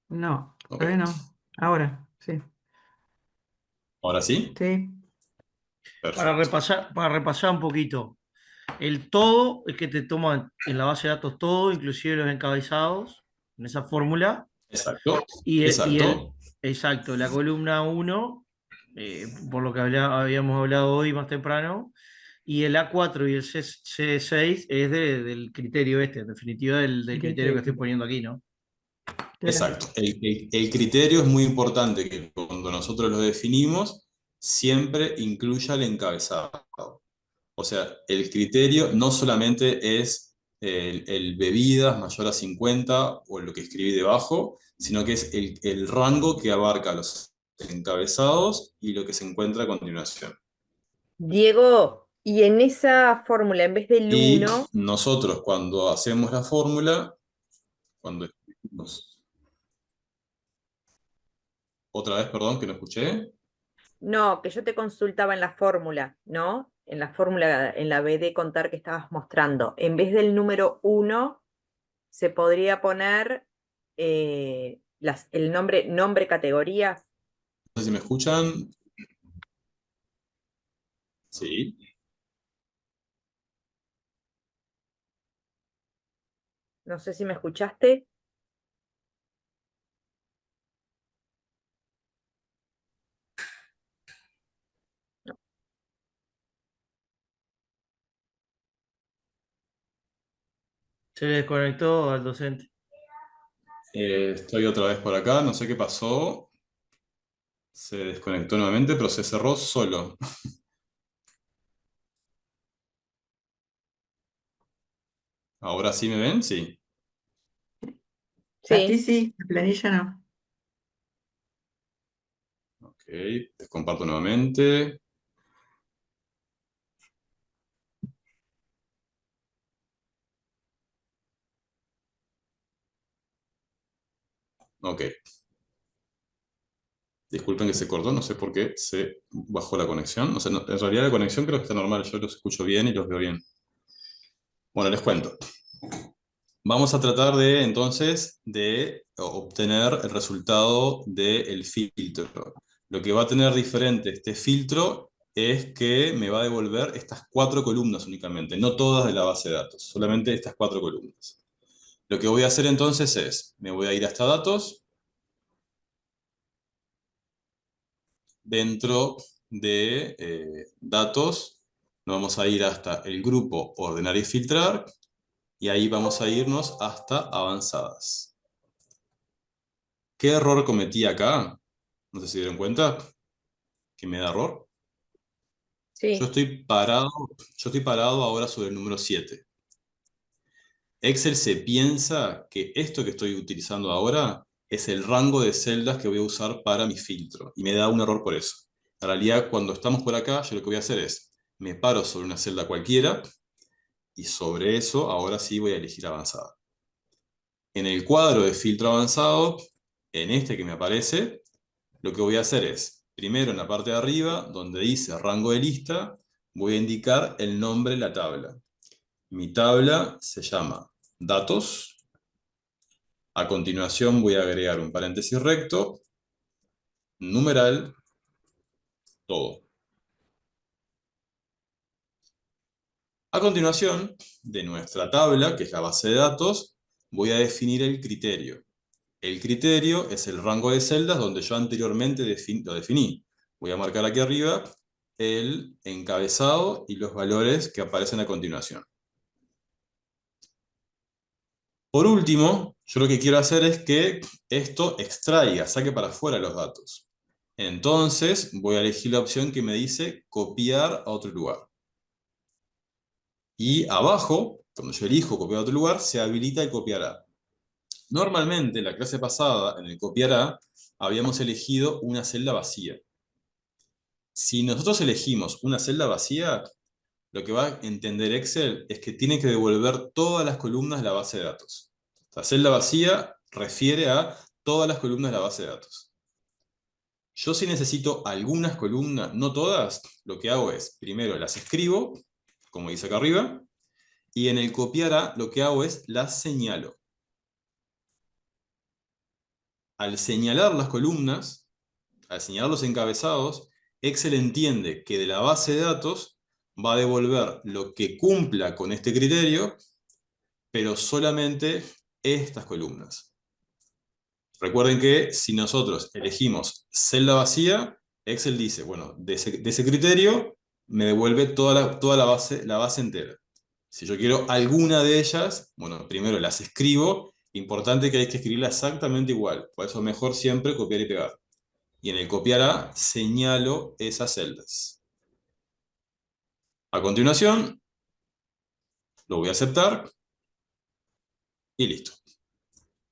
No, Ok. todavía no. Ahora, sí. Ahora sí. Sí, Perfecto. Para repasar un poquito. El todo es que te toma en la base de datos todo, inclusive los encabezados, en esa fórmula. Exacto. Y el, Exacto. exacto, la columna uno por lo que habíamos hablado hoy más temprano, y el A4 y el C6 es del criterio este, en definitiva del criterio que estoy criterio. poniendo aquí, ¿no? Claro. Exacto. El criterio es muy importante que cuando nosotros lo definimos, siempre incluya el encabezado. O sea, el criterio no solamente es el bebidas mayor a 50 o lo que escribí debajo, sino que es el rango que abarca los encabezados y lo que se encuentra a continuación. Diego, y en esa fórmula, en vez del Y 1, nosotros cuando hacemos la fórmula, cuando escribimos, otra vez, perdón, que no escuché. no, que yo te consultaba en la fórmula, ¿no? En la fórmula, en la B de contar que estabas mostrando, en vez del número 1, se podría poner el nombre categoría. No sé si me escuchan. Sí. No sé si me escuchaste. Se le desconectó al docente. Estoy otra vez por acá, no sé qué pasó. Se desconectó nuevamente, pero se cerró solo. ¿Ahora sí me ven? Sí. A ti Sí, sí, la planilla no. Ok, les comparto nuevamente. Ok. Disculpen que se cortó, no sé por qué se bajó la conexión. O sea, en realidad la conexión creo que está normal, yo los escucho bien y los veo bien. Bueno, les cuento. Vamos a tratar de, entonces, de obtener el resultado del filtro. Lo que va a tener diferente este filtro es que me va a devolver estas 4 columnas únicamente, no todas de la base de datos, solamente estas 4 columnas. Lo que voy a hacer entonces es, me voy a ir hasta datos, dentro de datos, nos vamos a ir hasta el grupo ordenar y filtrar, y ahí vamos a irnos hasta avanzadas. ¿Qué error cometí acá? No sé si dieron cuenta que me da error. Yo sí. estoy parado, yo estoy parado ahora sobre el número 7. Excel se piensa que esto que estoy utilizando ahora es el rango de celdas que voy a usar para mi filtro, y me da un error por eso. En realidad, cuando estamos por acá, yo lo que voy a hacer es, me paro sobre una celda cualquiera, y sobre eso, ahora sí voy a elegir avanzada. En el cuadro de filtro avanzado, en este que me aparece, lo que voy a hacer es, primero en la parte de arriba, donde dice rango de lista, voy a indicar el nombre de la tabla. Mi tabla se llama datos. A continuación voy a agregar un paréntesis recto, numeral, todo. A continuación de nuestra tabla, que es la base de datos, voy a definir el criterio. El criterio es el rango de celdas donde yo anteriormente lo definí. Voy a marcar aquí arriba el encabezado y los valores que aparecen a continuación. Por último, yo lo que quiero hacer es que esto extraiga, saque para afuera los datos. Entonces voy a elegir la opción que me dice copiar a otro lugar. Y abajo, cuando yo elijo copiar a otro lugar, se habilita el copiará. Normalmente, en la clase pasada, en el copiará, habíamos elegido una celda vacía. Si nosotros elegimos una celda vacía, lo que va a entender Excel es que tiene que devolver todas las columnas de la base de datos. La celda vacía refiere a todas las columnas de la base de datos. Yo, si necesito algunas columnas, no todas, lo que hago es, primero las escribo, como dice acá arriba, y en el copiará lo que hago es las señalo. Al señalar las columnas, al señalar los encabezados, Excel entiende que de la base de datos va a devolver lo que cumpla con este criterio, pero solamente estas columnas. Recuerden que si nosotros elegimos celda vacía, Excel dice, bueno, de ese criterio me devuelve toda la base entera. Si yo quiero alguna de ellas, bueno, primero las escribo. Importante que hay que escribirla exactamente igual. Por eso mejor siempre copiar y pegar. Y en el copiará señalo esas celdas. A continuación, lo voy a aceptar y listo.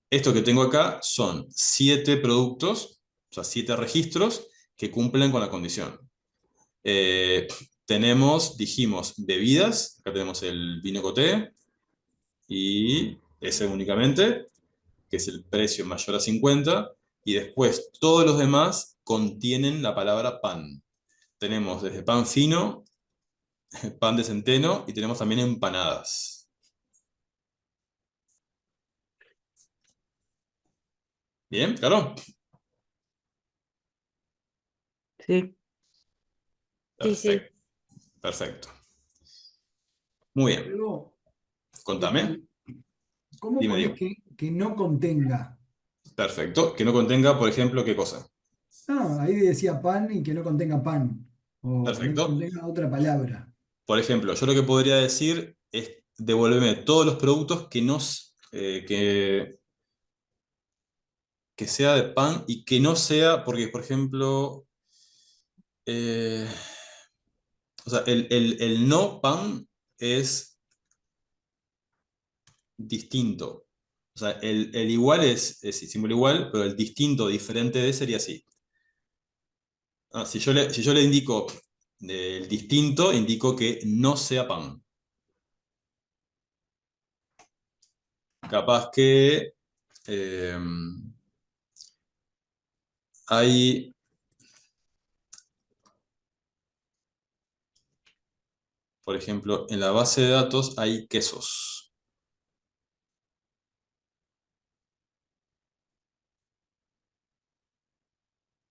Esto que tengo acá son 7 productos, o sea, 7 registros que cumplen con la condición. Eh, dijimos, bebidas. Acá tenemos el vino coté y ese únicamente, que es el precio mayor a 50. Y después todos los demás contienen la palabra pan. Tenemos desde pan fino, pan de centeno, y tenemos también empanadas. ¿Bien? ¿Claro? Sí. Sí, sí. Perfecto. Perfecto. Muy bien. Luego, ¿qué Contame. tal? ¿Cómo Dime, pones digo. que no contenga? Perfecto. Que no contenga, por ejemplo, ¿qué cosa? Ah, ahí decía pan y que no contenga pan. O que no Perfecto. contenga otra palabra. Por ejemplo, yo lo que podría decir es devolverme todos los productos que sea de pan y que no sea, porque, por ejemplo, eh, o sea, el no pan es distinto. O sea, el igual es símbolo igual, pero el distinto, diferente de sería así. Si yo le indico el distinto, indico que no sea pan. Capaz que hay... Por ejemplo, en la base de datos hay quesos.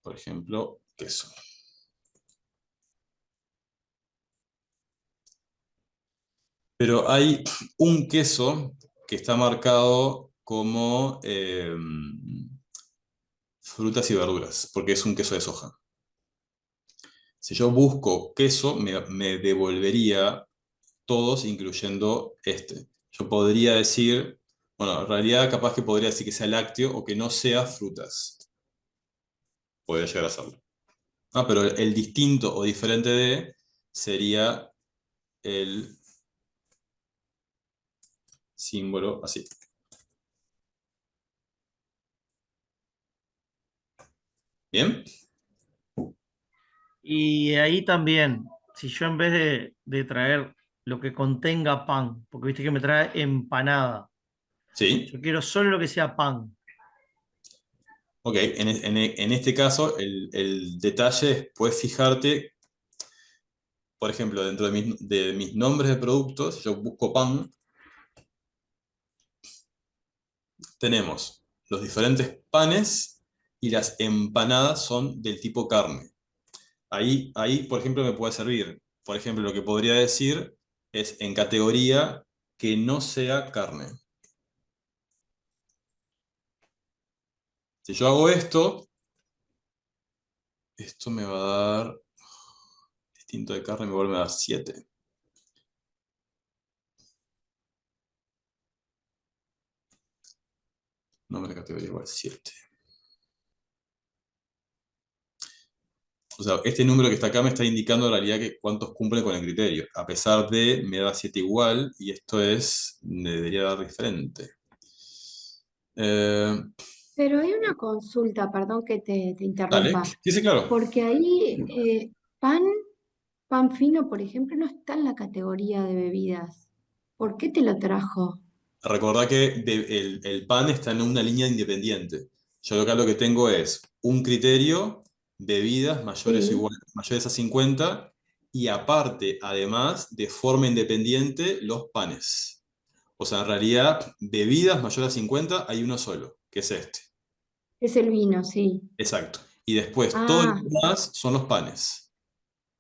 Por ejemplo, queso. Pero hay un queso que está marcado como frutas y verduras, porque es un queso de soja. Si yo busco queso, me devolvería todos, incluyendo este. Yo podría decir, bueno, en realidad capaz que podría decir que sea lácteo o que no sea frutas. Podría llegar a serlo. Pero el distinto o diferente de sería el símbolo así. ¿Bien? Y ahí también, si yo en vez de traer lo que contenga pan, porque viste que me trae empanada, Sí. yo quiero solo lo que sea pan. Ok, en este caso el detalle es, puedes fijarte, por ejemplo, dentro de mis nombres de productos, si yo busco pan, tenemos los diferentes panes y las empanadas son del tipo carne. Ahí, por ejemplo, me puede servir. Por ejemplo, lo que podría decir es en categoría que no sea carne. Si yo hago esto me va a dar, distinto de carne, me vuelve a dar 7. Nombre de categoría igual 7. O sea, este número que está acá me está indicando en realidad que cuántos cumplen con el criterio. A pesar de, me da 7 igual, y esto me debería dar diferente. Eh, Pero hay una consulta, perdón que te Dale. interrumpa, Sí, sí, claro. porque ahí pan, pan fino, por ejemplo, no está en la categoría de bebidas. ¿Por qué te lo trajo? Recordá que el pan está en una línea independiente. Yo acá lo que tengo es un criterio, bebidas mayores o Sí, iguales, mayores a 50, y aparte, además, de forma independiente, los panes. O sea, en realidad, bebidas mayores a 50 hay uno solo, que es este. es el vino, sí. Exacto. Y después, todo lo Ah, demás son los panes.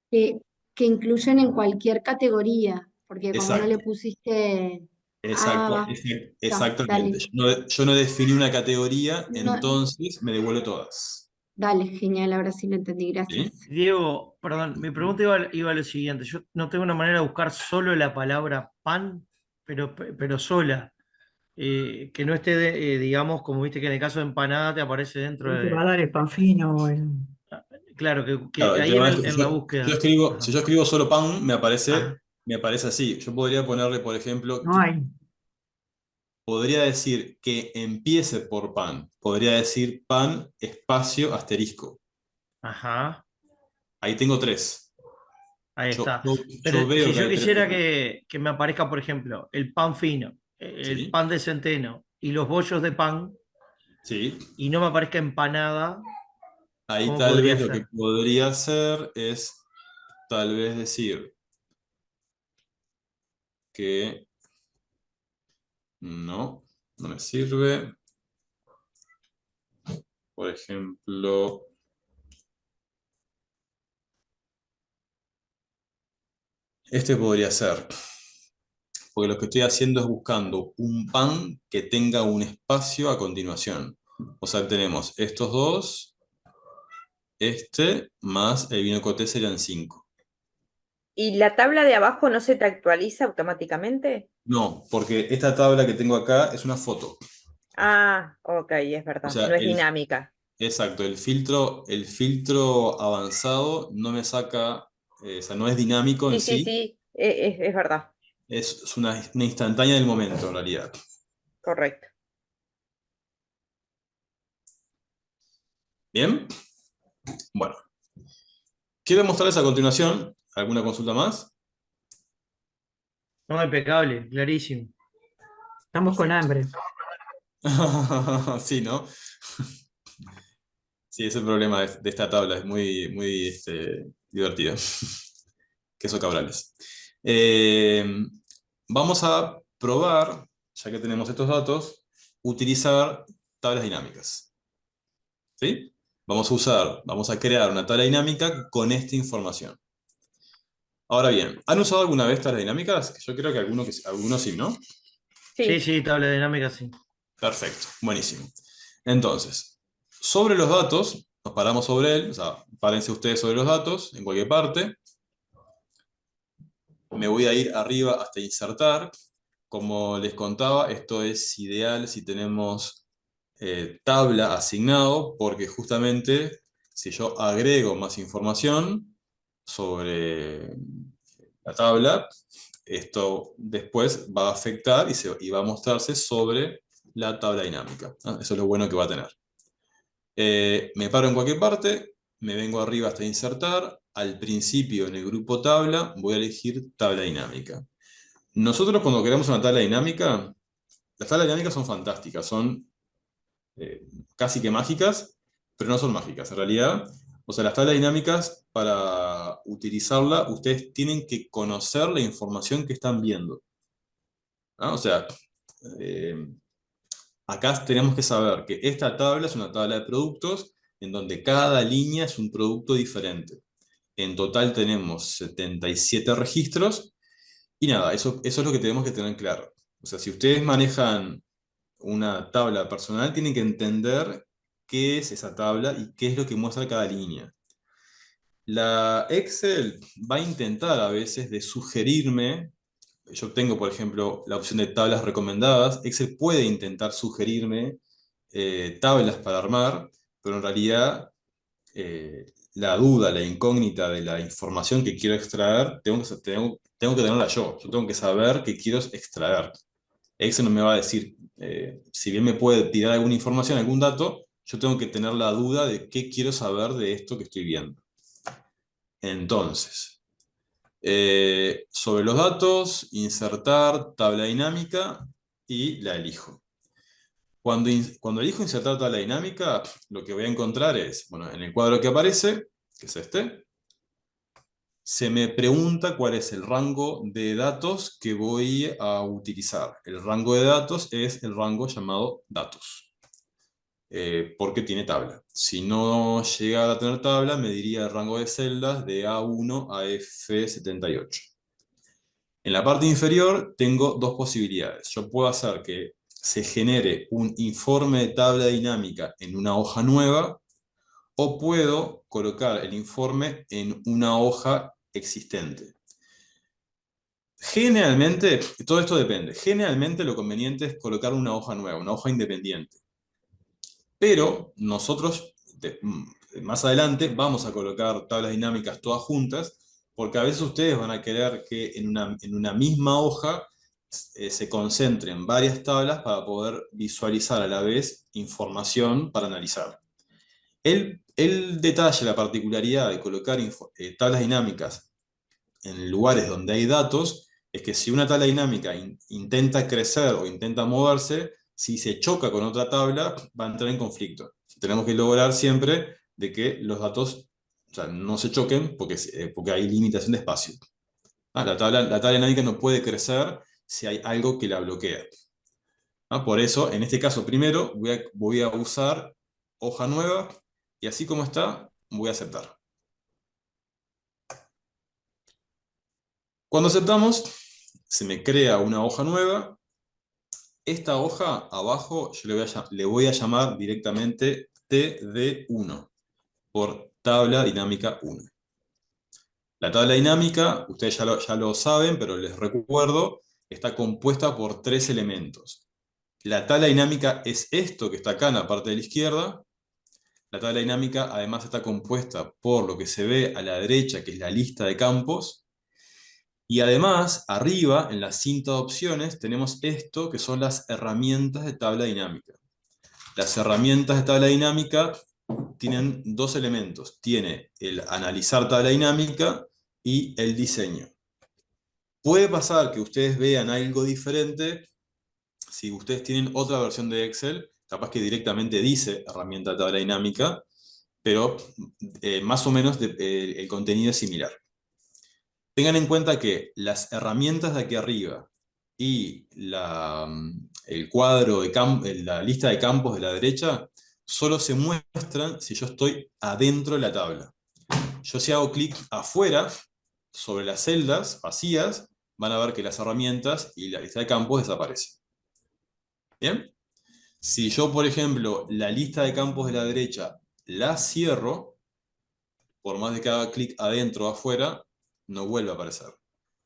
que, que incluyen en cualquier categoría, porque como no le Exacto. pusiste... Ah, va, está, Exactamente. dale. Yo no definí una categoría, No, entonces me devuelve todas. dale, genial, ahora sí lo entendí, ¿Sí? gracias. Diego, perdón, mi pregunta iba a lo siguiente. Yo no tengo una manera de buscar solo la palabra pan, pero sola. Que no esté, digamos, como viste que en el caso de empanada te aparece dentro Te va a de... dar el pan fino o el... Claro, Claro, que el ahí en, tema es que en la búsqueda. si Ajá, yo escribo solo pan, ajá, me aparece así. Yo podría ponerle, por ejemplo, No hay. podría decir que empiece por pan. Podría decir pan, espacio, asterisco. ajá, Ahí tengo 3. ahí está. Yo Pero veo si que yo hay 3. quisiera que me aparezca, por ejemplo, el pan fino, el Sí, pan de centeno y los bollos de pan, sí. y no me aparezca empanada, Ahí ¿cómo tal podría vez lo que ser? podría hacer es tal vez decir que no me sirve. Por ejemplo, este podría ser. Porque lo que estoy haciendo es buscando un pan que tenga un espacio a continuación. O sea, tenemos estos dos, este, más el vino coté serían 5. ¿Y la tabla de abajo no se te actualiza automáticamente? No, porque esta tabla que tengo acá es una foto. Ah, ok, es O verdad, sea, no es dinámica. exacto, el filtro avanzado no me saca, o sea, no es dinámico en Sí, sí, sí, sí, es verdad. es una instantánea del momento en realidad. Correcto. ¿Bien? Bueno, quiero mostrarles a continuación alguna consulta más. No, impecable, clarísimo. Estamos con hambre. Sí, ¿no? Sí, es el problema de esta tabla, es muy, muy divertida. Queso Cabrales. Eh, Vamos a probar, ya que tenemos estos datos, utilizar tablas dinámicas. ¿Sí? Vamos a crear una tabla dinámica con esta información. Ahora bien, ¿han usado alguna vez tablas dinámicas? Yo creo que algunos sí, ¿no? Sí, Sí, sí, tabla dinámica, sí. Perfecto, buenísimo. Entonces, sobre los datos, nos paramos sobre él, o sea, párense ustedes sobre los datos en cualquier parte. Me voy a ir arriba hasta insertar. Como les contaba, esto es ideal si tenemos tabla asignado, porque justamente si yo agrego más información sobre la tabla, esto después va a afectar y va a mostrarse sobre la tabla dinámica, ¿no? Eso es lo bueno que va a tener. Me paro en cualquier parte, me vengo arriba hasta insertar. Al principio en el grupo tabla voy a elegir tabla dinámica. Nosotros cuando queremos una tabla dinámica, las tablas dinámicas son fantásticas, son eh, casi que mágicas, pero no son mágicas en realidad. O sea, las tablas dinámicas, para utilizarla, ustedes tienen que conocer la información que están viendo, ¿no? O sea, eh, acá tenemos que saber que esta tabla es una tabla de productos en donde cada línea es un producto diferente. En total tenemos 77 registros y nada, eso es lo que tenemos que tener claro. O sea, si ustedes manejan una tabla personal, tienen que entender qué es esa tabla y qué es lo que muestra cada línea. La Excel va a intentar a veces de sugerirme, yo tengo por ejemplo la opción de tablas recomendadas, Excel puede intentar sugerirme tablas para armar, pero en realidad la duda, la incógnita de la información que quiero extraer, tengo que tenerla yo tengo que saber qué quiero extraer. Excel no me va a decir, si bien me puede tirar alguna información, algún dato, yo tengo que tener la duda de qué quiero saber de esto que estoy viendo. Entonces, sobre los datos, insertar tabla dinámica y la elijo. Cuando elijo insertar tabla dinámica, lo que voy a encontrar es, bueno, en el cuadro que aparece, que es este, se me pregunta cuál es el rango de datos que voy a utilizar. El rango de datos es el rango llamado datos, porque tiene tabla. Si no llegara a tener tabla, me diría el rango de celdas de A1 a F78. En la parte inferior tengo dos posibilidades. Yo puedo hacer que se genere un informe de tabla dinámica en una hoja nueva, o puedo colocar el informe en una hoja existente. Generalmente, todo esto depende. Generalmente lo conveniente es colocar una hoja nueva, una hoja independiente. Pero nosotros más adelante vamos a colocar tablas dinámicas todas juntas, porque a veces ustedes van a querer que en una misma hoja se concentren varias tablas para poder visualizar a la vez información para analizar. El detalle, la particularidad de colocar tablas dinámicas en lugares donde hay datos, es que si una tabla dinámica intenta crecer o intenta moverse, si se choca con otra tabla, va a entrar en conflicto. Tenemos que lograr siempre de que los datos, o sea, no se choquen porque hay limitación de espacio. La tabla dinámica no puede crecer si hay algo que la bloquea. Por eso, en este caso, primero voy a usar hoja nueva y así como está, voy a aceptar. Cuando aceptamos, se me crea una hoja nueva. Esta hoja abajo yo le voy a llamar directamente TD1, por tabla dinámica 1. La tabla dinámica, ustedes ya lo saben, pero les recuerdo, está compuesta por tres elementos. La tabla dinámica es esto que está acá en la parte de la izquierda. La tabla dinámica además está compuesta por lo que se ve a la derecha, que es la lista de campos. Y además, arriba, en la cinta de opciones, tenemos esto que son las herramientas de tabla dinámica. Las herramientas de tabla dinámica tienen dos elementos. Tiene el analizar tabla dinámica y el diseño. Puede pasar que ustedes vean algo diferente si ustedes tienen otra versión de Excel, capaz que directamente dice herramienta de tabla dinámica, pero más o menos el contenido es similar. Tengan en cuenta que las herramientas de aquí arriba y el cuadro de la lista de campos de la derecha solo se muestran si yo estoy adentro de la tabla. Yo si hago clic afuera, sobre las celdas vacías, van a ver que las herramientas y la lista de campos desaparecen. ¿Bien? Si yo, por ejemplo, la lista de campos de la derecha la cierro, por más de que haga clic adentro o afuera, no vuelve a aparecer.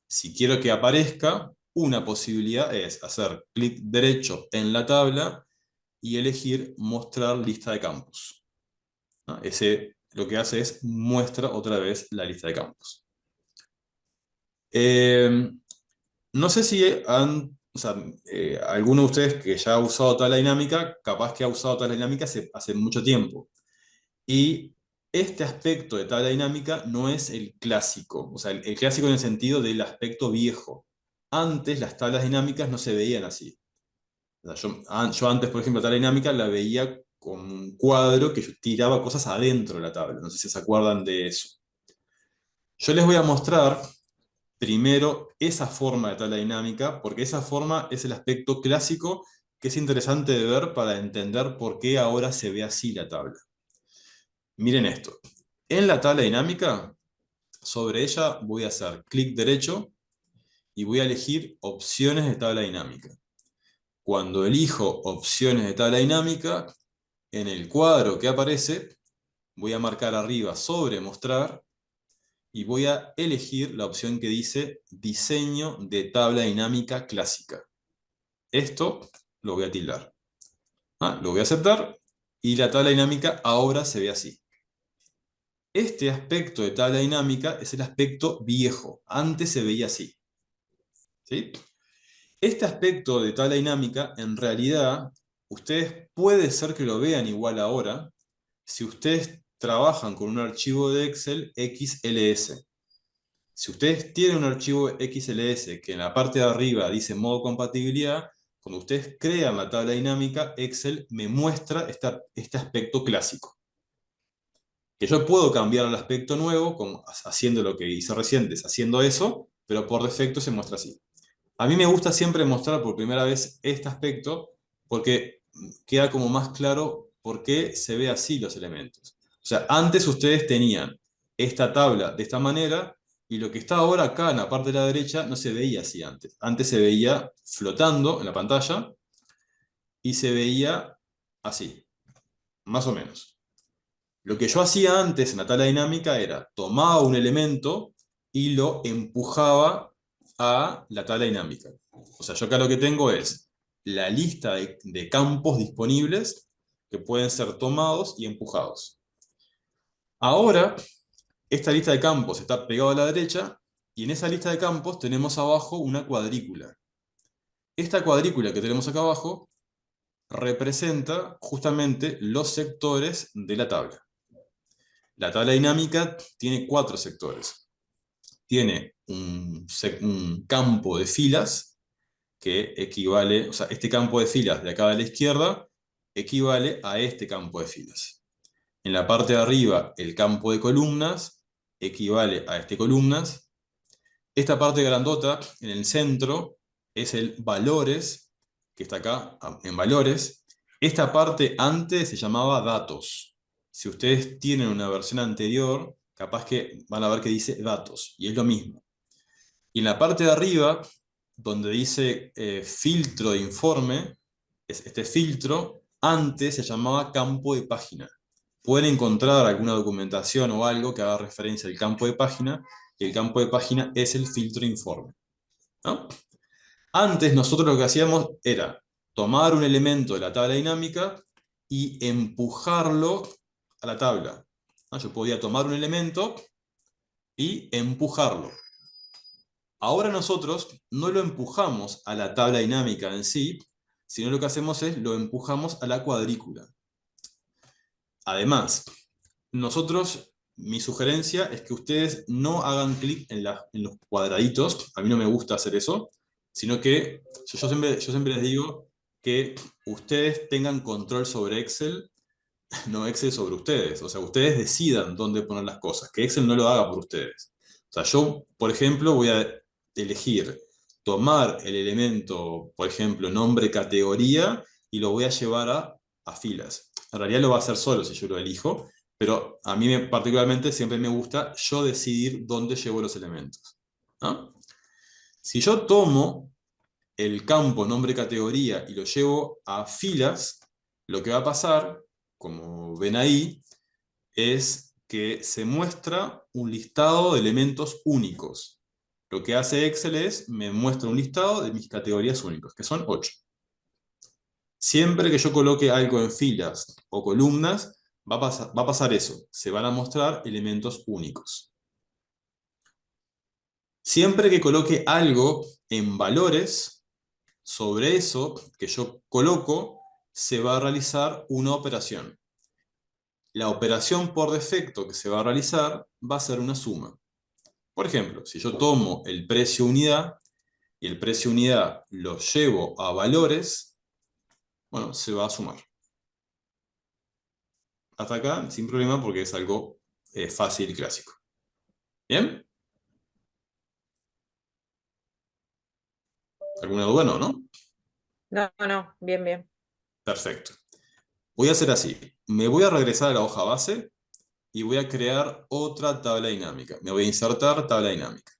Si quiero que aparezca, una posibilidad es hacer clic derecho en la tabla y elegir mostrar lista de campos. ¿No? Ese lo que hace es muestra otra vez la lista de campos. No sé si alguno de ustedes que ya ha usado tabla dinámica, capaz que ha usado tabla dinámica hace mucho tiempo. Y este aspecto de tabla dinámica no es el clásico, o sea, el clásico en el sentido del aspecto viejo. Antes las tablas dinámicas no se veían así. O sea, yo antes, por ejemplo, tabla dinámica la veía con un cuadro que yo tiraba cosas adentro de la tabla. No sé si se acuerdan de eso. Yo les voy a mostrar primero esa forma de tabla dinámica, porque esa forma es el aspecto clásico que es interesante de ver para entender por qué ahora se ve así la tabla. Miren esto. En la tabla dinámica, sobre ella voy a hacer clic derecho y voy a elegir opciones de tabla dinámica. Cuando elijo opciones de tabla dinámica, en el cuadro que aparece, voy a marcar arriba sobre mostrar y voy a elegir la opción que dice diseño de tabla dinámica clásica. Esto lo voy a tildar. Lo voy a aceptar y la tabla dinámica ahora se ve así. Este aspecto de tabla dinámica es el aspecto viejo. Antes se veía así. ¿Sí? Este aspecto de tabla dinámica, en realidad, ustedes puede ser que lo vean igual ahora si ustedes trabajan con un archivo de Excel XLS. Si ustedes tienen un archivo XLS que en la parte de arriba dice modo compatibilidad, cuando ustedes crean la tabla dinámica, Excel me muestra este aspecto clásico. Que yo puedo cambiar al aspecto nuevo, haciendo lo que hice recién, deshaciendo eso, pero por defecto se muestra así. A mí me gusta siempre mostrar por primera vez este aspecto, porque queda como más claro por qué se ve así los elementos. O sea, antes ustedes tenían esta tabla de esta manera, y lo que está ahora acá en la parte de la derecha no se veía así antes. Antes se veía flotando en la pantalla, y se veía así, más o menos. Lo que yo hacía antes en la tabla dinámica era tomaba un elemento y lo empujaba a la tabla dinámica. O sea, yo acá lo que tengo es la lista de campos disponibles que pueden ser tomados y empujados. Ahora, esta lista de campos está pegada a la derecha y en esa lista de campos tenemos abajo una cuadrícula. Esta cuadrícula que tenemos acá abajo representa justamente los sectores de la tabla. La tabla dinámica tiene 4 sectores. Tiene un campo de filas que equivale, o sea, este campo de filas de acá a la izquierda equivale a este campo de filas. En la parte de arriba, el campo de columnas equivale a este columnas. Esta parte grandota en el centro es el valores, que está acá en valores. Esta parte antes se llamaba datos. Si ustedes tienen una versión anterior, capaz que van a ver que dice datos, y es lo mismo. Y en la parte de arriba, donde dice filtro de informe, este filtro antes se llamaba campo de página. Pueden encontrar alguna documentación o algo que haga referencia al campo de página, y el campo de página es el filtro de informe. ¿No? Antes nosotros lo que hacíamos era tomar un elemento de la tabla dinámica y empujarlo a la tabla. ¿No? Yo podía tomar un elemento y empujarlo. Ahora nosotros no lo empujamos a la tabla dinámica en sí, sino lo que hacemos es lo empujamos a la cuadrícula. Además, mi sugerencia es que ustedes no hagan clic en los cuadraditos, a mí no me gusta hacer eso, sino que yo siempre les digo que ustedes tengan control sobre Excel, no Excel sobre ustedes. O sea, ustedes decidan dónde poner las cosas, que Excel no lo haga por ustedes. O sea, yo, por ejemplo, voy a elegir tomar el elemento, por ejemplo, nombre, categoría, y lo voy a llevar a filas. En realidad lo va a hacer solo si yo lo elijo, pero a mí particularmente siempre me gusta yo decidir dónde llevo los elementos, ¿no? Si yo tomo el campo nombre, categoría y lo llevo a filas, lo que va a pasar, como ven ahí, es que se muestra un listado de elementos únicos. Lo que hace Excel es, me muestra un listado de mis categorías únicas, que son 8. Siempre que yo coloque algo en filas o columnas, va a pasar eso. Se van a mostrar elementos únicos. Siempre que coloque algo en valores, sobre eso que yo coloco, se va a realizar una operación. La operación por defecto que se va a realizar va a ser una suma. Por ejemplo, si yo tomo el precio unidad y el precio unidad lo llevo a valores, bueno, se va a sumar. Hasta acá, sin problema, porque es algo fácil y clásico. ¿Bien? ¿Alguna duda? No, ¿no? No, no, bien, bien. Perfecto. Voy a hacer así. Me voy a regresar a la hoja base y voy a crear otra tabla dinámica. Me voy a insertar tabla dinámica.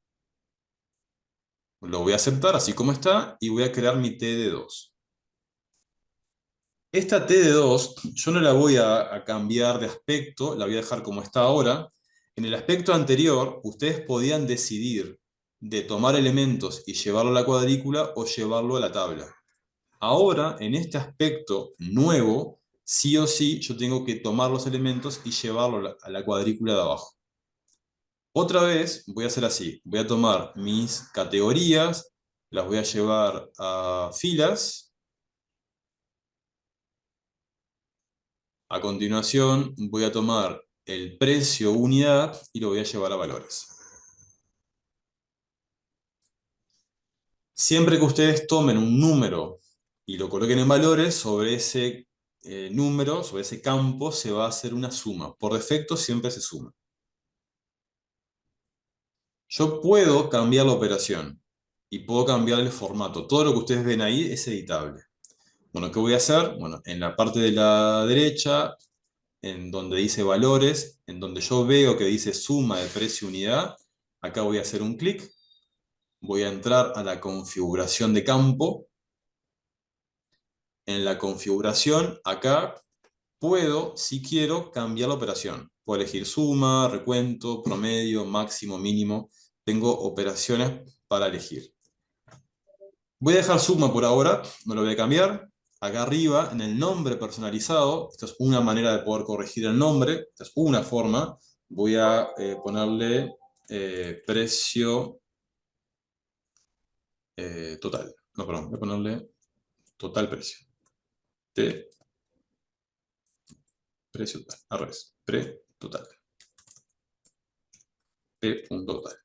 Lo voy a aceptar así como está y voy a crear mi T de 2. Esta T de 2 yo no la voy a cambiar de aspecto, la voy a dejar como está ahora. En el aspecto anterior, ustedes podían decidir de tomar elementos y llevarlo a la cuadrícula o llevarlo a la tabla. Ahora, en este aspecto nuevo, sí o sí, yo tengo que tomar los elementos y llevarlo a la cuadrícula de abajo. Otra vez voy a hacer así, voy a tomar mis categorías, las voy a llevar a filas. A continuación voy a tomar el precio unidad y lo voy a llevar a valores. Siempre que ustedes tomen un número y lo coloquen en valores, sobre ese número, sobre ese campo, se va a hacer una suma. Por defecto siempre se suma. Yo puedo cambiar la operación y puedo cambiar el formato. Todo lo que ustedes ven ahí es editable. Bueno, ¿qué voy a hacer? Bueno, en la parte de la derecha, en donde dice valores, en donde yo veo que dice suma de precio unidad, acá voy a hacer un clic, voy a entrar a la configuración de campo. En la configuración, acá puedo, si quiero, cambiar la operación. Puedo elegir suma, recuento, promedio, máximo, mínimo. Tengo operaciones para elegir. Voy a dejar suma por ahora, no lo voy a cambiar. Acá arriba, en el nombre personalizado, esta es una manera de poder corregir el nombre, esta es una forma, voy a ponerle precio total. No, perdón, voy a ponerle total precio. Precio total, al revés, total. P.total.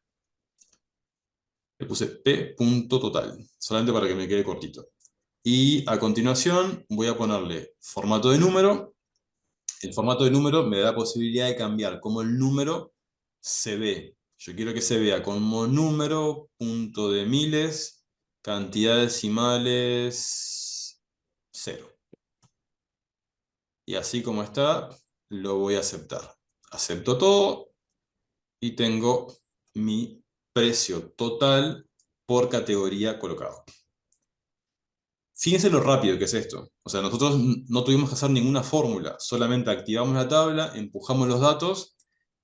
Le puse P.total, solamente para que me quede cortito. Y a continuación voy a ponerle formato de número. El formato de número me da la posibilidad de cambiar cómo el número se ve. Yo quiero que se vea como número, punto de miles, cantidad de decimales, 0. Y así como está, lo voy a aceptar. Acepto todo y tengo mi precio total por categoría colocado. Fíjense lo rápido que es esto. O sea, nosotros no tuvimos que hacer ninguna fórmula, solamente activamos la tabla, empujamos los datos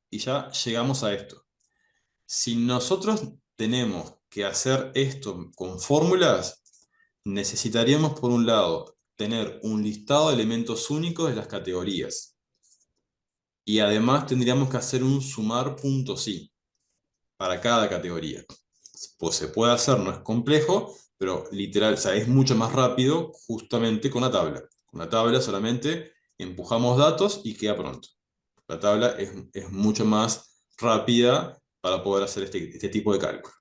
y ya llegamos a esto. Si nosotros tenemos que hacer esto con fórmulas, necesitaríamos por un lado tener un listado de elementos únicos de las categorías. Y además tendríamos que hacer un sumar punto sí para cada categoría. Pues se puede hacer, no es complejo, pero literal, o sea, es mucho más rápido justamente con la tabla. Con la tabla solamente empujamos datos y queda pronto. La tabla es mucho más rápida para poder hacer este tipo de cálculo.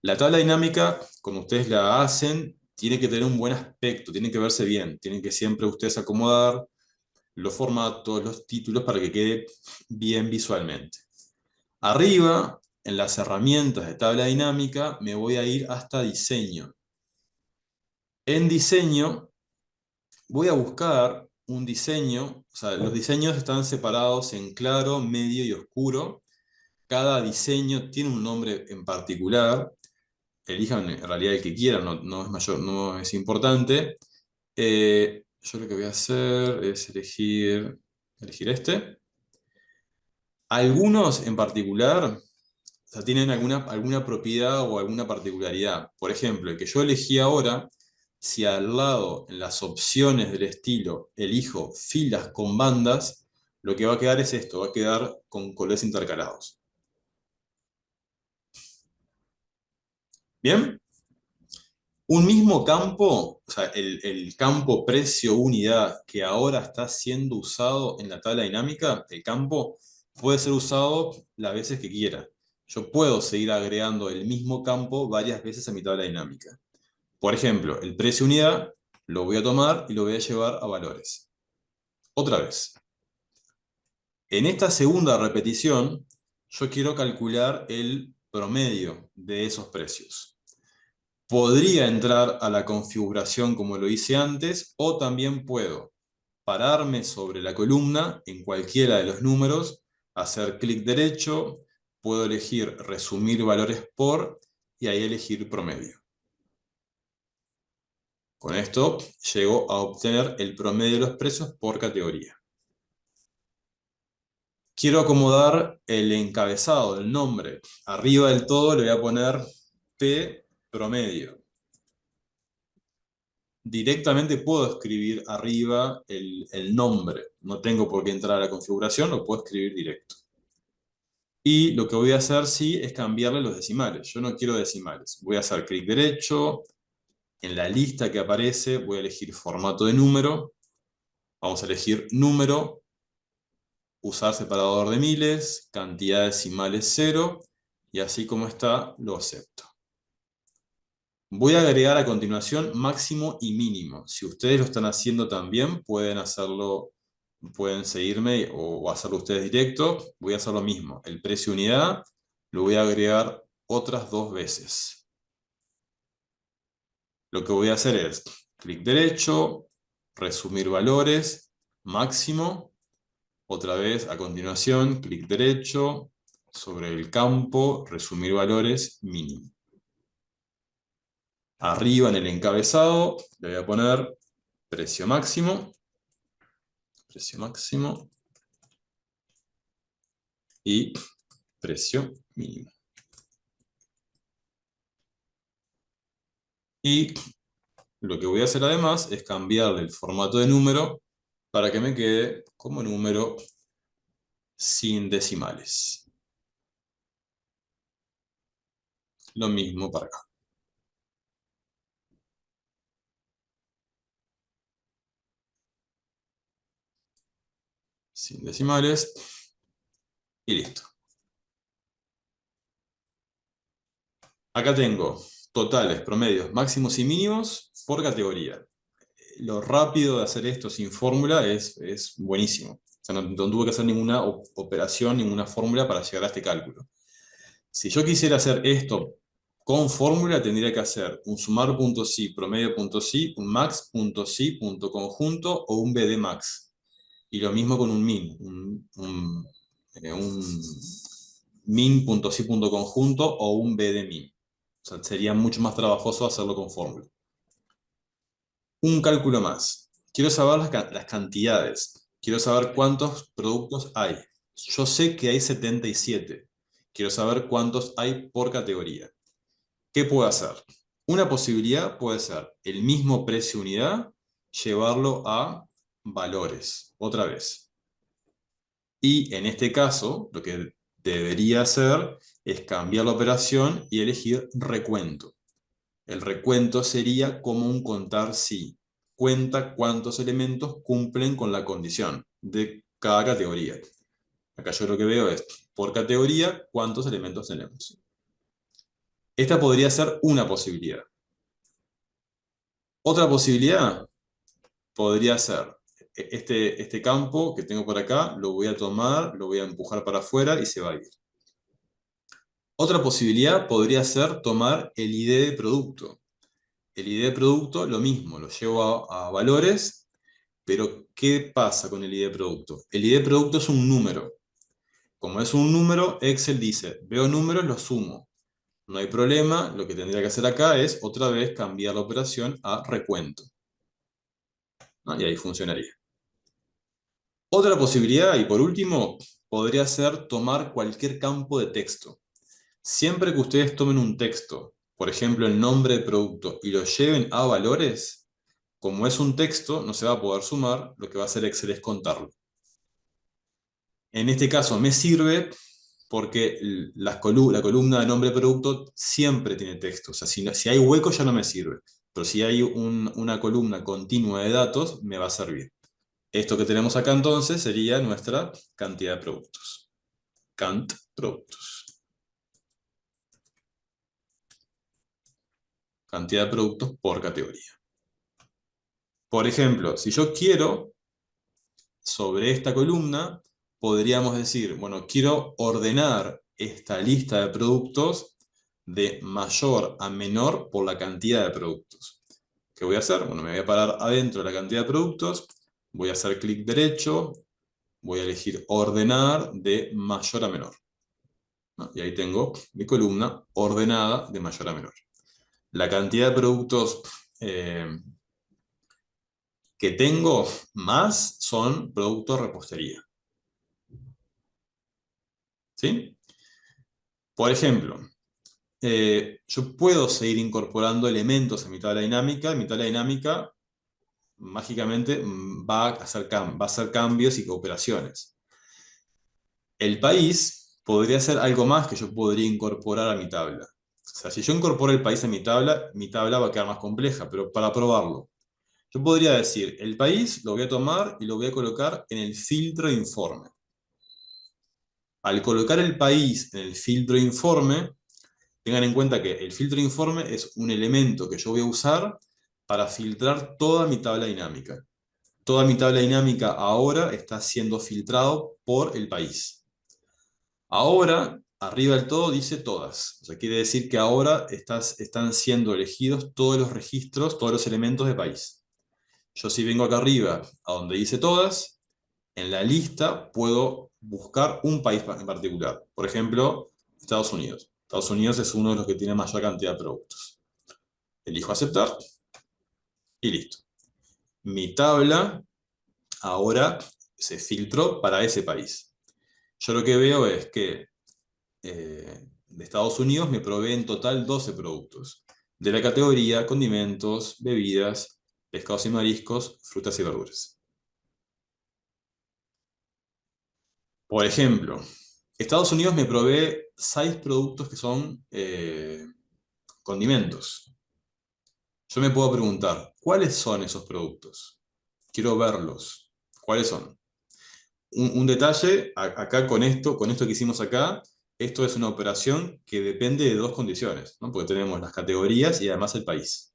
La tabla dinámica, cuando ustedes la hacen, tiene que tener un buen aspecto, tiene que verse bien, tienen que siempre ustedes acomodar los formatos, los títulos para que quede bien visualmente. Arriba, en las herramientas de tabla dinámica, me voy a ir hasta diseño. En diseño, voy a buscar un diseño, o sea, los diseños están separados en claro, medio y oscuro. Cada diseño tiene un nombre en particular. Elijan en realidad el que quieran, no es mayor, no es importante. Yo lo que voy a hacer es elegir este. Algunos en particular, o sea, tienen alguna propiedad o alguna particularidad. Por ejemplo, el que yo elegí ahora, si al lado, en las opciones del estilo, elijo filas con bandas, lo que va a quedar es esto, va a quedar con colores intercalados. ¿Bien? Un mismo campo, o sea, el campo precio unidad que ahora está siendo usado en la tabla dinámica, el campo puede ser usado las veces que quiera. Yo puedo seguir agregando el mismo campo varias veces a mi tabla dinámica. Por ejemplo, el precio unidad lo voy a tomar y lo voy a llevar a valores. Otra vez. En esta segunda repetición, yo quiero calcular el promedio de esos precios. Podría entrar a la configuración como lo hice antes, o también puedo pararme sobre la columna en cualquiera de los números, hacer clic derecho, puedo elegir resumir valores por, y ahí elegir promedio. Con esto llego a obtener el promedio de los precios por categoría. Quiero acomodar el encabezado del nombre. Arriba del todo le voy a poner P promedio. Directamente puedo escribir arriba el nombre. No tengo por qué entrar a la configuración, lo puedo escribir directo. Y lo que voy a hacer, sí, es cambiarle los decimales. Yo no quiero decimales. Voy a hacer clic derecho. En la lista que aparece voy a elegir formato de número. Vamos a elegir número, usar separador de miles, cantidad de decimales 0, y así como está, lo acepto. Voy a agregar a continuación máximo y mínimo. Si ustedes lo están haciendo también, pueden hacerlo, pueden seguirme o hacerlo ustedes directo. Voy a hacer lo mismo. El precio unidad lo voy a agregar otras 2 veces. Lo que voy a hacer es clic derecho, resumir valores, máximo. Otra vez a continuación, clic derecho, sobre el campo, resumir valores, mínimo. Arriba en el encabezado le voy a poner precio máximo y precio mínimo. Y lo que voy a hacer además es cambiarle el formato de número para que me quede como número sin decimales. Lo mismo para acá. Sin decimales. Y listo. Acá tengo totales, promedios, máximos y mínimos por categoría. Lo rápido de hacer esto sin fórmula es buenísimo. O sea, no tuve que hacer ninguna operación, ninguna fórmula para llegar a este cálculo. Si yo quisiera hacer esto con fórmula, tendría que hacer un sumar.si, promedio.si, un max.si, punto conjunto o un BD max. Y lo mismo con un min, un min.si, punto conjunto o un BD min. O sea, sería mucho más trabajoso hacerlo con fórmula. Un cálculo más. Quiero saber las cantidades. Quiero saber cuántos productos hay. Yo sé que hay 77. Quiero saber cuántos hay por categoría. ¿Qué puedo hacer? Una posibilidad puede ser el mismo precio unidad, llevarlo a valores, otra vez. Y en este caso, lo que debería hacer es cambiar la operación y elegir recuento. El recuento sería como un contar si. Cuenta cuántos elementos cumplen con la condición de cada categoría. Acá yo lo que veo es, por categoría, cuántos elementos tenemos. Esta podría ser una posibilidad. Otra posibilidad podría ser, este campo que tengo por acá, lo voy a tomar, lo voy a empujar para afuera y se va a ir. Otra posibilidad podría ser tomar el ID de producto. El ID de producto, lo mismo, lo llevo a valores, pero ¿qué pasa con el ID de producto? El ID de producto es un número. Como es un número, Excel dice, veo números, los sumo. No hay problema, lo que tendría que hacer acá es otra vez cambiar la operación a recuento. Y ahí funcionaría. Otra posibilidad, y por último, podría ser tomar cualquier campo de texto. Siempre que ustedes tomen un texto, por ejemplo el nombre de producto, y lo lleven a valores, como es un texto, no se va a poder sumar, lo que va a hacer Excel es contarlo. En este caso me sirve porque la columna de nombre de producto siempre tiene texto. O sea, si hay hueco ya no me sirve. Pero si hay una columna continua de datos, me va a servir. Esto que tenemos acá entonces sería nuestra cantidad de productos. Cant productos. Cantidad de productos por categoría. Por ejemplo, si yo quiero, sobre esta columna, podríamos decir, bueno, quiero ordenar esta lista de productos de mayor a menor por la cantidad de productos. ¿Qué voy a hacer? Bueno, me voy a parar adentro de la cantidad de productos, voy a hacer clic derecho, voy a elegir ordenar de mayor a menor. ¿No? Y ahí tengo mi columna ordenada de mayor a menor. La cantidad de productos que tengo más son productos repostería. ¿Sí? Por ejemplo, yo puedo seguir incorporando elementos en mi tabla dinámica. Mi tabla dinámica mágicamente va a hacer cambios y operaciones. El país podría ser algo más que yo podría incorporar a mi tabla. O sea, si yo incorporo el país a mi tabla va a quedar más compleja, pero para probarlo, yo podría decir, el país lo voy a tomar y lo voy a colocar en el filtro de informe. Al colocar el país en el filtro de informe, tengan en cuenta que el filtro de informe es un elemento que yo voy a usar para filtrar toda mi tabla dinámica. Toda mi tabla dinámica ahora está siendo filtrado por el país. Ahora, arriba del todo dice todas. O sea, quiere decir que ahora están siendo elegidos todos los registros, todos los elementos de país. Yo si vengo acá arriba, a donde dice todas, en la lista puedo buscar un país en particular. Por ejemplo, Estados Unidos. Estados Unidos es uno de los que tiene mayor cantidad de productos. Elijo aceptar y listo. Mi tabla ahora se filtró para ese país. Yo lo que veo es que de Estados Unidos me provee en total 12 productos. De la categoría condimentos, bebidas, pescados y mariscos, frutas y verduras. Por ejemplo, Estados Unidos me provee 6 productos que son condimentos. Yo me puedo preguntar, ¿cuáles son esos productos? Quiero verlos. ¿Cuáles son? Un detalle, acá con esto que hicimos acá, esto es una operación que depende de 2 condiciones, ¿no? Porque tenemos las categorías y además el país.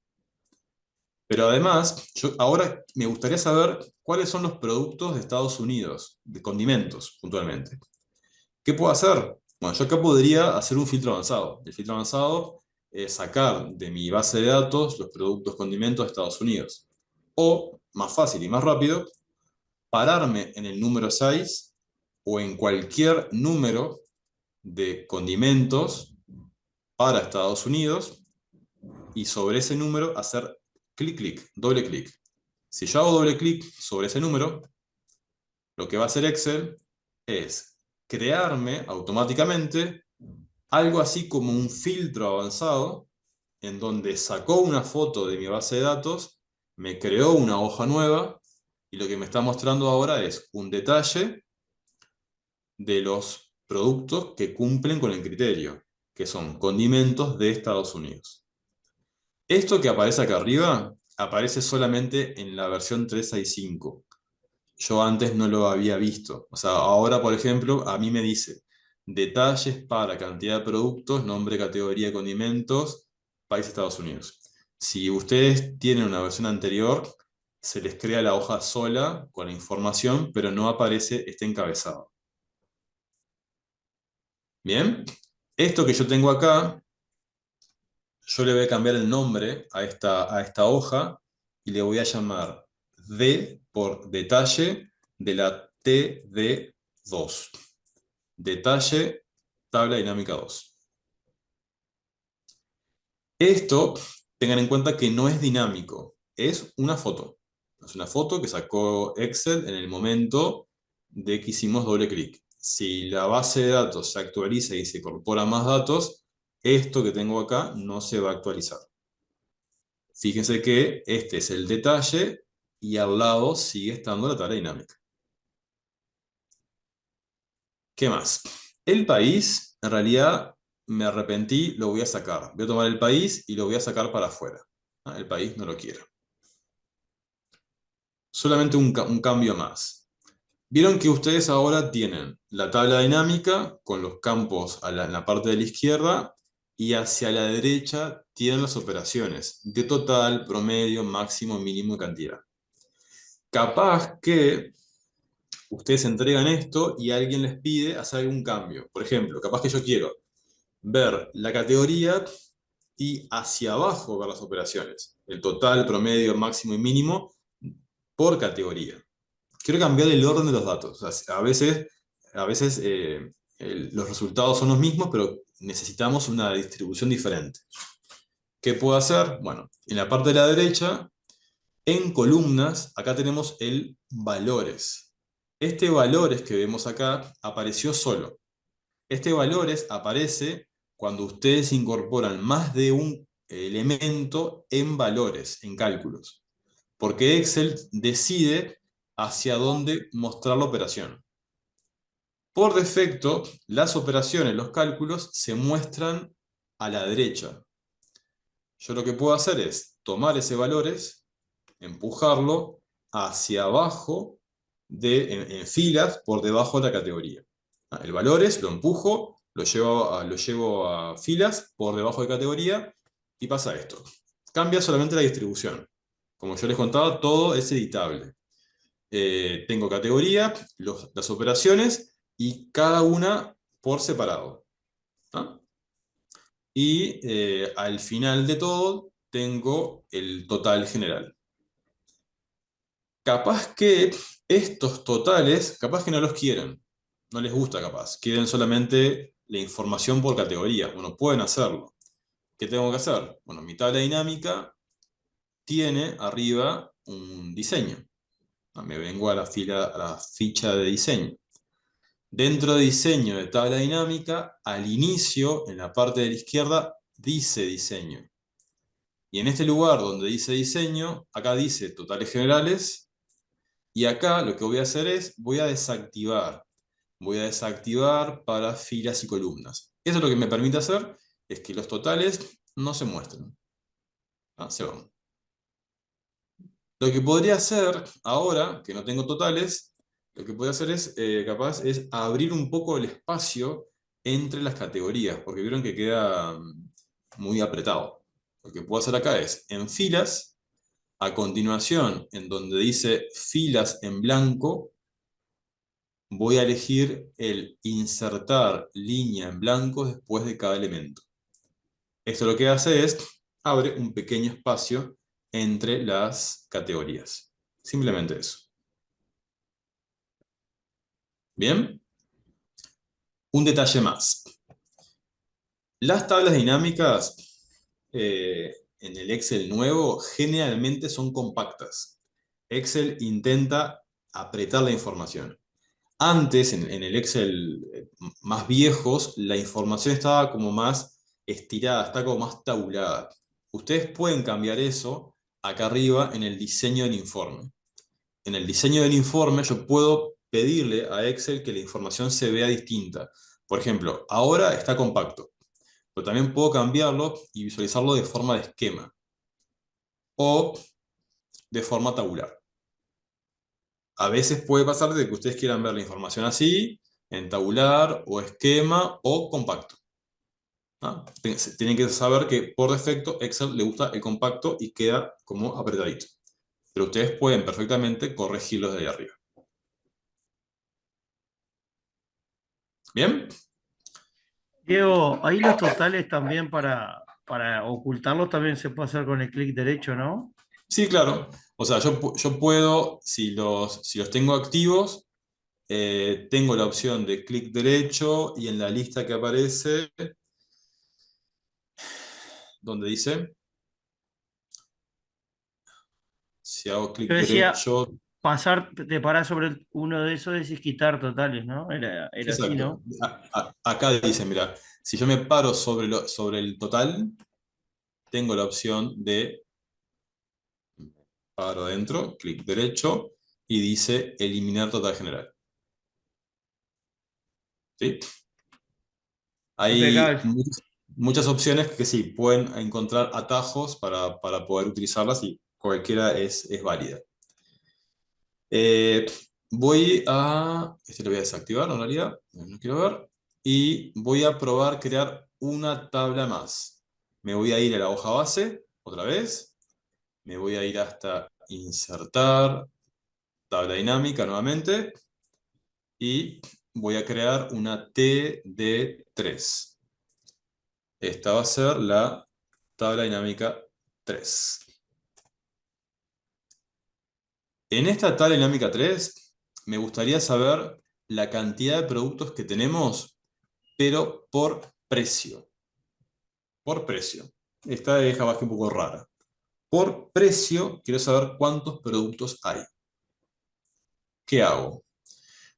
Pero además, ahora me gustaría saber cuáles son los productos de Estados Unidos, de condimentos, puntualmente. ¿Qué puedo hacer? Bueno, yo acá podría hacer un filtro avanzado. El filtro avanzado es sacar de mi base de datos los productos condimentos de Estados Unidos. O, más fácil y más rápido, pararme en el número 6 o en cualquier número de condimentos para Estados Unidos y sobre ese número hacer clic, doble clic. Si yo hago doble clic sobre ese número, lo que va a hacer Excel es crearme automáticamente algo así como un filtro avanzado en donde sacó una foto de mi base de datos, me creó una hoja nueva y lo que me está mostrando ahora es un detalle de los productos que cumplen con el criterio, que son condimentos de Estados Unidos. Esto que aparece acá arriba, aparece solamente en la versión 365. Yo antes no lo había visto. O sea, ahora, por ejemplo, a mí me dice detalles para cantidad de productos, nombre, categoría, condimentos, país Estados Unidos. Si ustedes tienen una versión anterior, se les crea la hoja sola con la información, pero no aparece este encabezado. Bien, esto que yo tengo acá, yo le voy a cambiar el nombre a esta hoja y le voy a llamar D por detalle de la TD2. Detalle, tabla dinámica 2. Esto, tengan en cuenta que no es dinámico, es una foto. Es una foto que sacó Excel en el momento de que hicimos doble clic. Si la base de datos se actualiza y se incorpora más datos, esto que tengo acá no se va a actualizar. Fíjense que este es el detalle y al lado sigue estando la tabla dinámica. ¿Qué más? El país, en realidad me arrepentí, lo voy a sacar. Voy a tomar el país y lo voy a sacar para afuera. El país no lo quiero. Solamente un cambio más. Vieron que ustedes ahora tienen la tabla dinámica con los campos en la parte de la izquierda y hacia la derecha tienen las operaciones de total, promedio, máximo, mínimo y cantidad. Capaz que ustedes entregan esto y alguien les pide hacer algún cambio. Por ejemplo, capaz que yo quiero ver la categoría y hacia abajo ver las operaciones. El total, promedio, máximo y mínimo por categoría. Quiero cambiar el orden de los datos. O sea, a veces los resultados son los mismos, pero necesitamos una distribución diferente. ¿Qué puedo hacer? Bueno, en la parte de la derecha, en columnas, acá tenemos el valores. Este valores que vemos acá apareció solo. Este valores aparece cuando ustedes incorporan más de un elemento en valores, en cálculos. Porque Excel decide hacia dónde mostrar la operación. Por defecto, las operaciones, los cálculos, se muestran a la derecha. Yo lo que puedo hacer es tomar ese valores, empujarlo hacia abajo en filas por debajo de la categoría. El valores lo empujo, lo llevo a filas por debajo de categoría y pasa esto. Cambia solamente la distribución. Como yo les contaba, todo es editable. Tengo categoría, las operaciones y cada una por separado. ¿Ah? Y al final de todo tengo el total general. Capaz que estos totales, capaz que no los quieren, no les gusta capaz, quieren solamente la información por categoría. Bueno, pueden hacerlo. ¿Qué tengo que hacer? Bueno, mi tabla dinámica tiene arriba un diseño. Me vengo a la ficha de diseño. Dentro de diseño de tabla dinámica, al inicio, en la parte de la izquierda, dice diseño. Y en este lugar donde dice diseño, acá dice totales generales. Y acá lo que voy a hacer es, voy a desactivar. Voy a desactivar para filas y columnas. Eso lo que me permite hacer es que los totales no se muestren. Se van. Lo que podría hacer ahora, que no tengo totales, lo que podría hacer es, capaz, es abrir un poco el espacio entre las categorías, porque vieron que queda muy apretado. Lo que puedo hacer acá es, en filas, a continuación, en donde dice filas en blanco, voy a elegir el insertar línea en blanco después de cada elemento. Esto lo que hace es, abre un pequeño espacio entre las categorías. Simplemente eso. ¿Bien? Un detalle más. Las tablas dinámicas en el Excel nuevo generalmente son compactas. Excel intenta apretar la información. Antes, en el Excel más viejos, la información estaba como más estirada, está como más tabulada. Ustedes pueden cambiar eso acá arriba en el diseño del informe. En el diseño del informe yo puedo pedirle a Excel que la información se vea distinta. Por ejemplo, ahora está compacto, pero también puedo cambiarlo y visualizarlo de forma de esquema o de forma tabular. A veces puede pasar de que ustedes quieran ver la información así, en tabular o esquema o compacto. ¿Ah? Tienen que saber que por defecto Excel le gusta el compacto y queda como apretadito. Pero ustedes pueden perfectamente corregirlo desde ahí arriba. ¿Bien? Diego, ahí los totales también para ocultarlos también se puede hacer con el clic derecho, ¿no? Sí, claro. O sea, yo puedo, si los tengo activos, tengo la opción de clic derecho y en la lista que aparece, donde dice, si hago clic Yo decía, derecho, te parás sobre uno de esos, decís quitar totales, ¿no? Era así, exacto. ¿no? Acá dice, mira, si yo me paro sobre el total, tengo la opción de paro adentro, clic derecho, y dice eliminar total general. ¿Sí? Hay Impecable. muchas opciones que sí, pueden encontrar atajos para poder utilizarlas y cualquiera es válida. Eh, este lo voy a desactivar en realidad, no quiero ver, y voy a probar crear una tabla más. Me voy a ir a la hoja base, otra vez, me voy a ir hasta insertar, tabla dinámica nuevamente, y voy a crear una TD3. Esta va a ser la tabla dinámica 3. En esta tabla dinámica 3, me gustaría saber la cantidad de productos que tenemos, pero por precio. Por precio. Esta deja abajo un poco rara. Por precio, quiero saber cuántos productos hay. ¿Qué hago?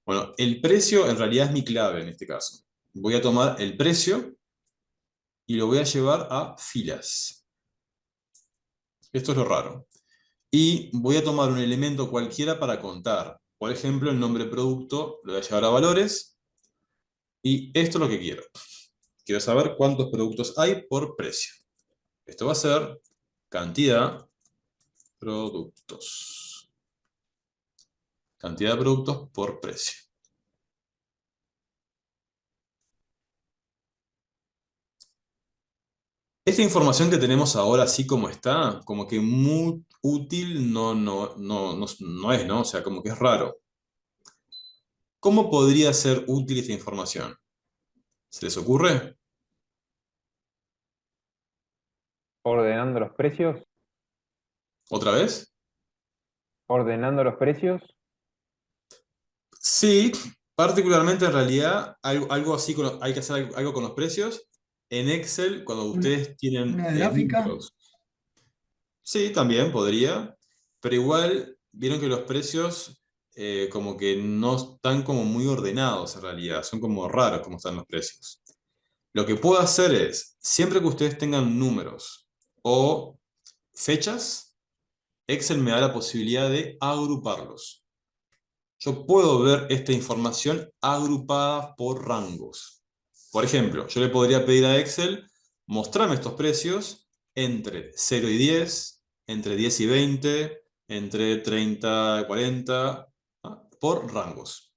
Bueno, el precio en realidad es mi clave en este caso. Voy a tomar el precio y lo voy a llevar a filas. Esto es lo raro. Y voy a tomar un elemento cualquiera para contar. Por ejemplo, el nombre producto lo voy a llevar a valores. Y esto es lo que quiero. Quiero saber cuántos productos hay por precio. Esto va a ser cantidad productos. Cantidad de productos por precio. Esta información que tenemos ahora, así como está, como que muy útil no es, ¿no? O sea, como que es raro. ¿Cómo podría ser útil esta información? ¿Se les ocurre? Ordenando los precios, ¿Otra vez? ordenando los precios. Sí, particularmente en realidad, algo así, hay que hacer algo con los precios. En Excel, cuando Una, ustedes tienen una gráfica. números, sí, también podría, pero igual vieron que los precios como que no están como muy ordenados en realidad, son como raros como están los precios. Lo que puedo hacer es, siempre que ustedes tengan números o fechas, Excel me da la posibilidad de agruparlos. Yo puedo ver esta información agrupada por rangos. Por ejemplo, yo le podría pedir a Excel, mostrarme estos precios entre 0 y 10, entre 10 y 20, entre 30 y 40, ¿ah? Por rangos.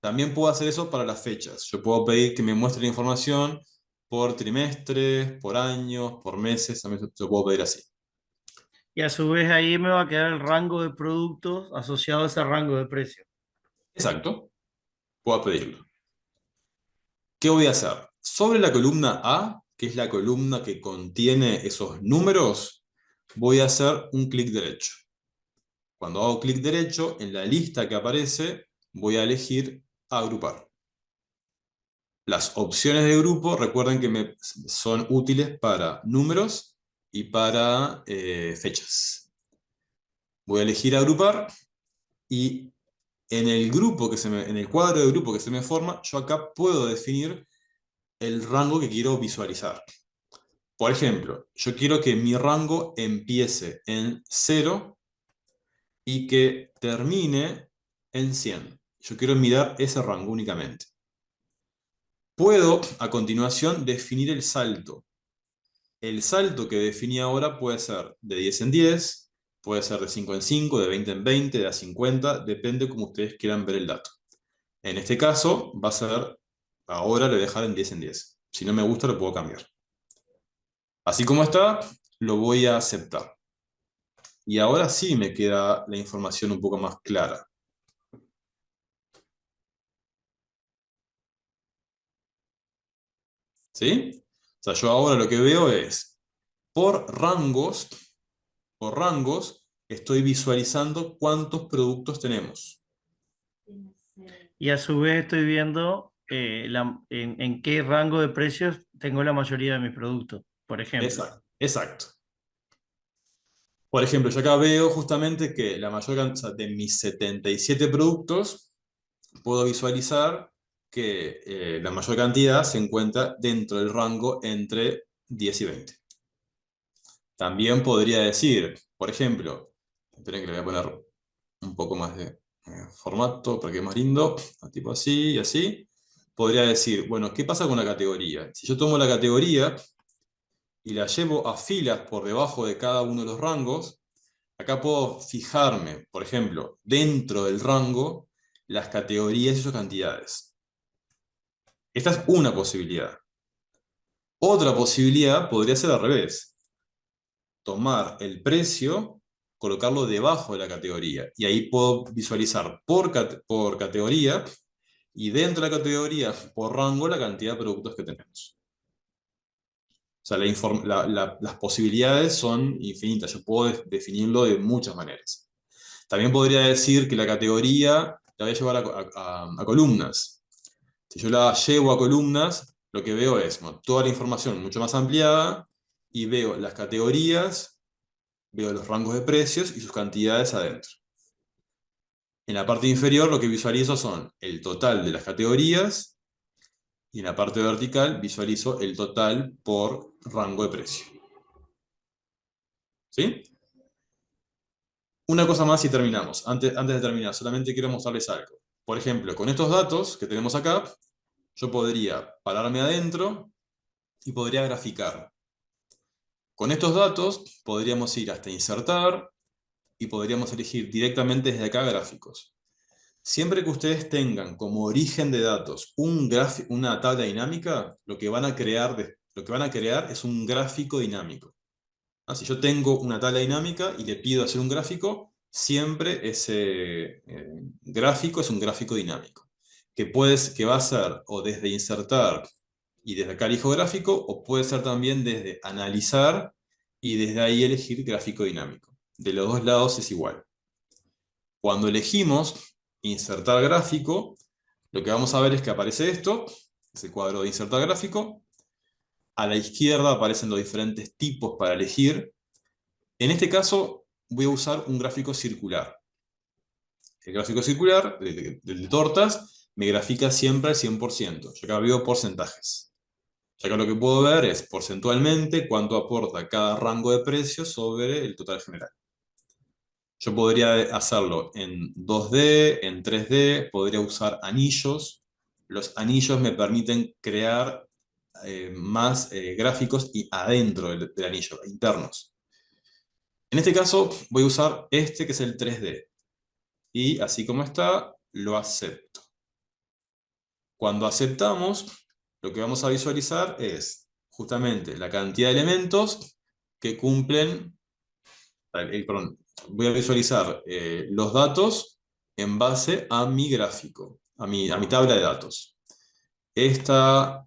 También puedo hacer eso para las fechas. Yo puedo pedir que me muestre la información por trimestres, por años, por meses, también lo puedo pedir así. Y a su vez ahí me va a quedar el rango de productos asociado a ese rango de precio. Exacto, puedo pedirlo. ¿Qué voy a hacer? Sobre la columna A, que es la columna que contiene esos números, voy a hacer un clic derecho. Cuando hago clic derecho, en la lista que aparece, voy a elegir agrupar. Las opciones de grupo, recuerden que son útiles para números y para fechas. Voy a elegir agrupar y en el grupo en el cuadro de grupo que se me forma, yo acá puedo definir el rango que quiero visualizar. Por ejemplo, yo quiero que mi rango empiece en 0 y que termine en 100. Yo quiero mirar ese rango únicamente. Puedo, a continuación, definir el salto. El salto que definí ahora puede ser de 10 en 10, puede ser de 5 en 5, de 20 en 20, de a 50, depende como ustedes quieran ver el dato. En este caso, va a ser, ahora lo voy a dejar en 10 en 10. Si no me gusta, lo puedo cambiar. Así como está, lo voy a aceptar. Y ahora sí me queda la información un poco más clara. ¿Sí? O sea, yo ahora lo que veo es, por rangos, estoy visualizando cuántos productos tenemos. Y a su vez estoy viendo en qué rango de precios tengo la mayoría de mis productos, por ejemplo. Exacto, exacto. Por ejemplo, yo acá veo justamente que la mayor cantidad de mis 77 productos, puedo visualizar que la mayor cantidad se encuentra dentro del rango entre 10 y 20. También podría decir, por ejemplo, esperen que le voy a poner un poco más de formato para que quede más lindo, tipo así y así. Podría decir, bueno, ¿qué pasa con la categoría? Si yo tomo la categoría y la llevo a filas por debajo de cada uno de los rangos, acá puedo fijarme, por ejemplo, dentro del rango, las categorías y sus cantidades. Esta es una posibilidad. Otra posibilidad podría ser al revés. Tomar el precio, colocarlo debajo de la categoría. Y ahí puedo visualizar por categoría y dentro de la categoría, por rango, la cantidad de productos que tenemos. O sea, las posibilidades son infinitas. Yo puedo definirlo de muchas maneras. También podría decir que la categoría la voy a llevar a columnas. Si yo la llevo a columnas, lo que veo es toda la información mucho más ampliada y veo las categorías, veo los rangos de precios y sus cantidades adentro. En la parte inferior lo que visualizo son el total de las categorías y en la parte vertical visualizo el total por rango de precio. ¿Sí? Una cosa más y terminamos. Antes de terminar, solamente quiero mostrarles algo. Por ejemplo, con estos datos que tenemos acá, yo podría pararme adentro y podría graficar. Con estos datos podríamos ir hasta insertar y podríamos elegir directamente desde acá gráficos. Siempre que ustedes tengan como origen de datos una tabla dinámica, lo que van a crear es un gráfico dinámico. Si yo tengo una tabla dinámica y le pido hacer un gráfico, siempre ese gráfico es un gráfico dinámico, que va a ser o desde insertar y desde acá elijo gráfico, o puede ser también desde analizar y desde ahí elegir gráfico dinámico. De los dos lados es igual. Cuando elegimos insertar gráfico, lo que vamos a ver es que aparece esto, es el cuadro de insertar gráfico. A la izquierda aparecen los diferentes tipos para elegir. En este caso voy a usar un gráfico circular. El gráfico circular, el de tortas, me grafica siempre al 100%. Yo acá veo porcentajes. Ya que lo que puedo ver es porcentualmente cuánto aporta cada rango de precios sobre el total general. Yo podría hacerlo en 2D, en 3D, podría usar anillos. Los anillos me permiten crear más gráficos y adentro del anillo, internos. En este caso voy a usar este que es el 3D. Y así como está, lo acepto. Cuando aceptamos, lo que vamos a visualizar es justamente la cantidad de elementos que cumplen, perdón, voy a visualizar los datos en base a mi gráfico, a mi tabla de datos. Esta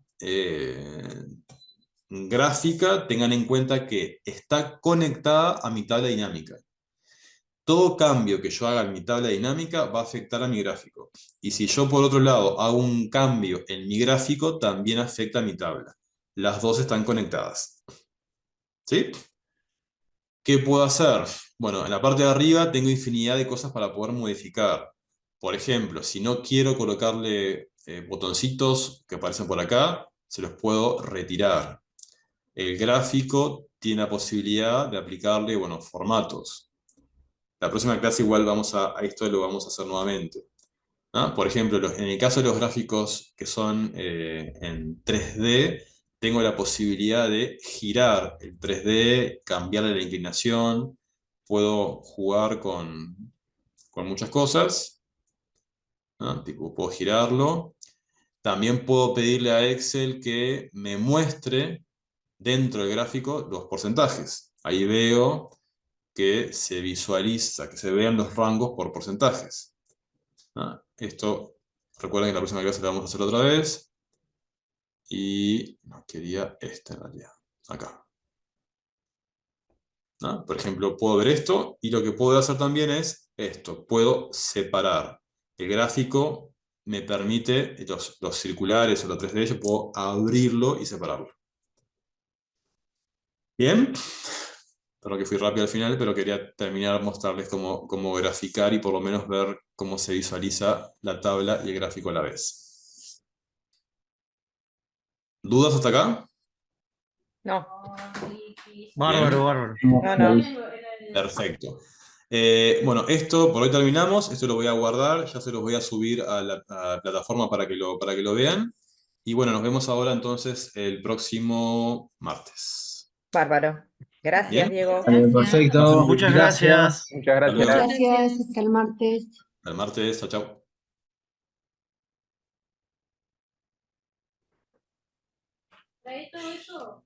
gráfica, tengan en cuenta que está conectada a mi tabla dinámica. Todo cambio que yo haga en mi tabla dinámica va a afectar a mi gráfico. Y si yo por otro lado hago un cambio en mi gráfico, también afecta a mi tabla. Las dos están conectadas. ¿Sí? ¿Qué puedo hacer? Bueno, en la parte de arriba tengo infinidad de cosas para poder modificar. Por ejemplo, si no quiero colocarle botoncitos que aparecen por acá, se los puedo retirar. El gráfico tiene la posibilidad de aplicarle, formatos. La próxima clase igual a esto lo vamos a hacer nuevamente. ¿no? Por ejemplo, en el caso de los gráficos que son en 3D, tengo la posibilidad de girar el 3D, cambiarle la inclinación, puedo jugar con muchas cosas, ¿no? Tipo, puedo girarlo. También puedo pedirle a Excel que me muestre dentro del gráfico los porcentajes. Ahí veo que se visualiza, que se vean los rangos por porcentajes. Esto, recuerden que la próxima clase la vamos a hacer otra vez. Y no quería esta en realidad. Acá. Por ejemplo, puedo ver esto y lo que puedo hacer también es esto. Puedo separar. El gráfico me permite, los circulares o los 3D, yo puedo abrirlo y separarlo. ¿Bien? Espero que fui rápido al final, pero quería terminar mostrarles cómo graficar y por lo menos ver cómo se visualiza la tabla y el gráfico a la vez. ¿Dudas hasta acá? No, Bárbaro, bárbaro. no. Perfecto. Bueno, esto por hoy terminamos. Esto lo voy a guardar. Ya se los voy a subir a la plataforma para que lo vean. Y bueno, nos vemos ahora entonces el próximo martes. Bárbaro. Gracias, ¿Bien? Diego. Perfecto. Muchas gracias. Muchas Hasta gracias. luego. Gracias, hasta el martes. Al martes. Chao, chao. Trae todo eso.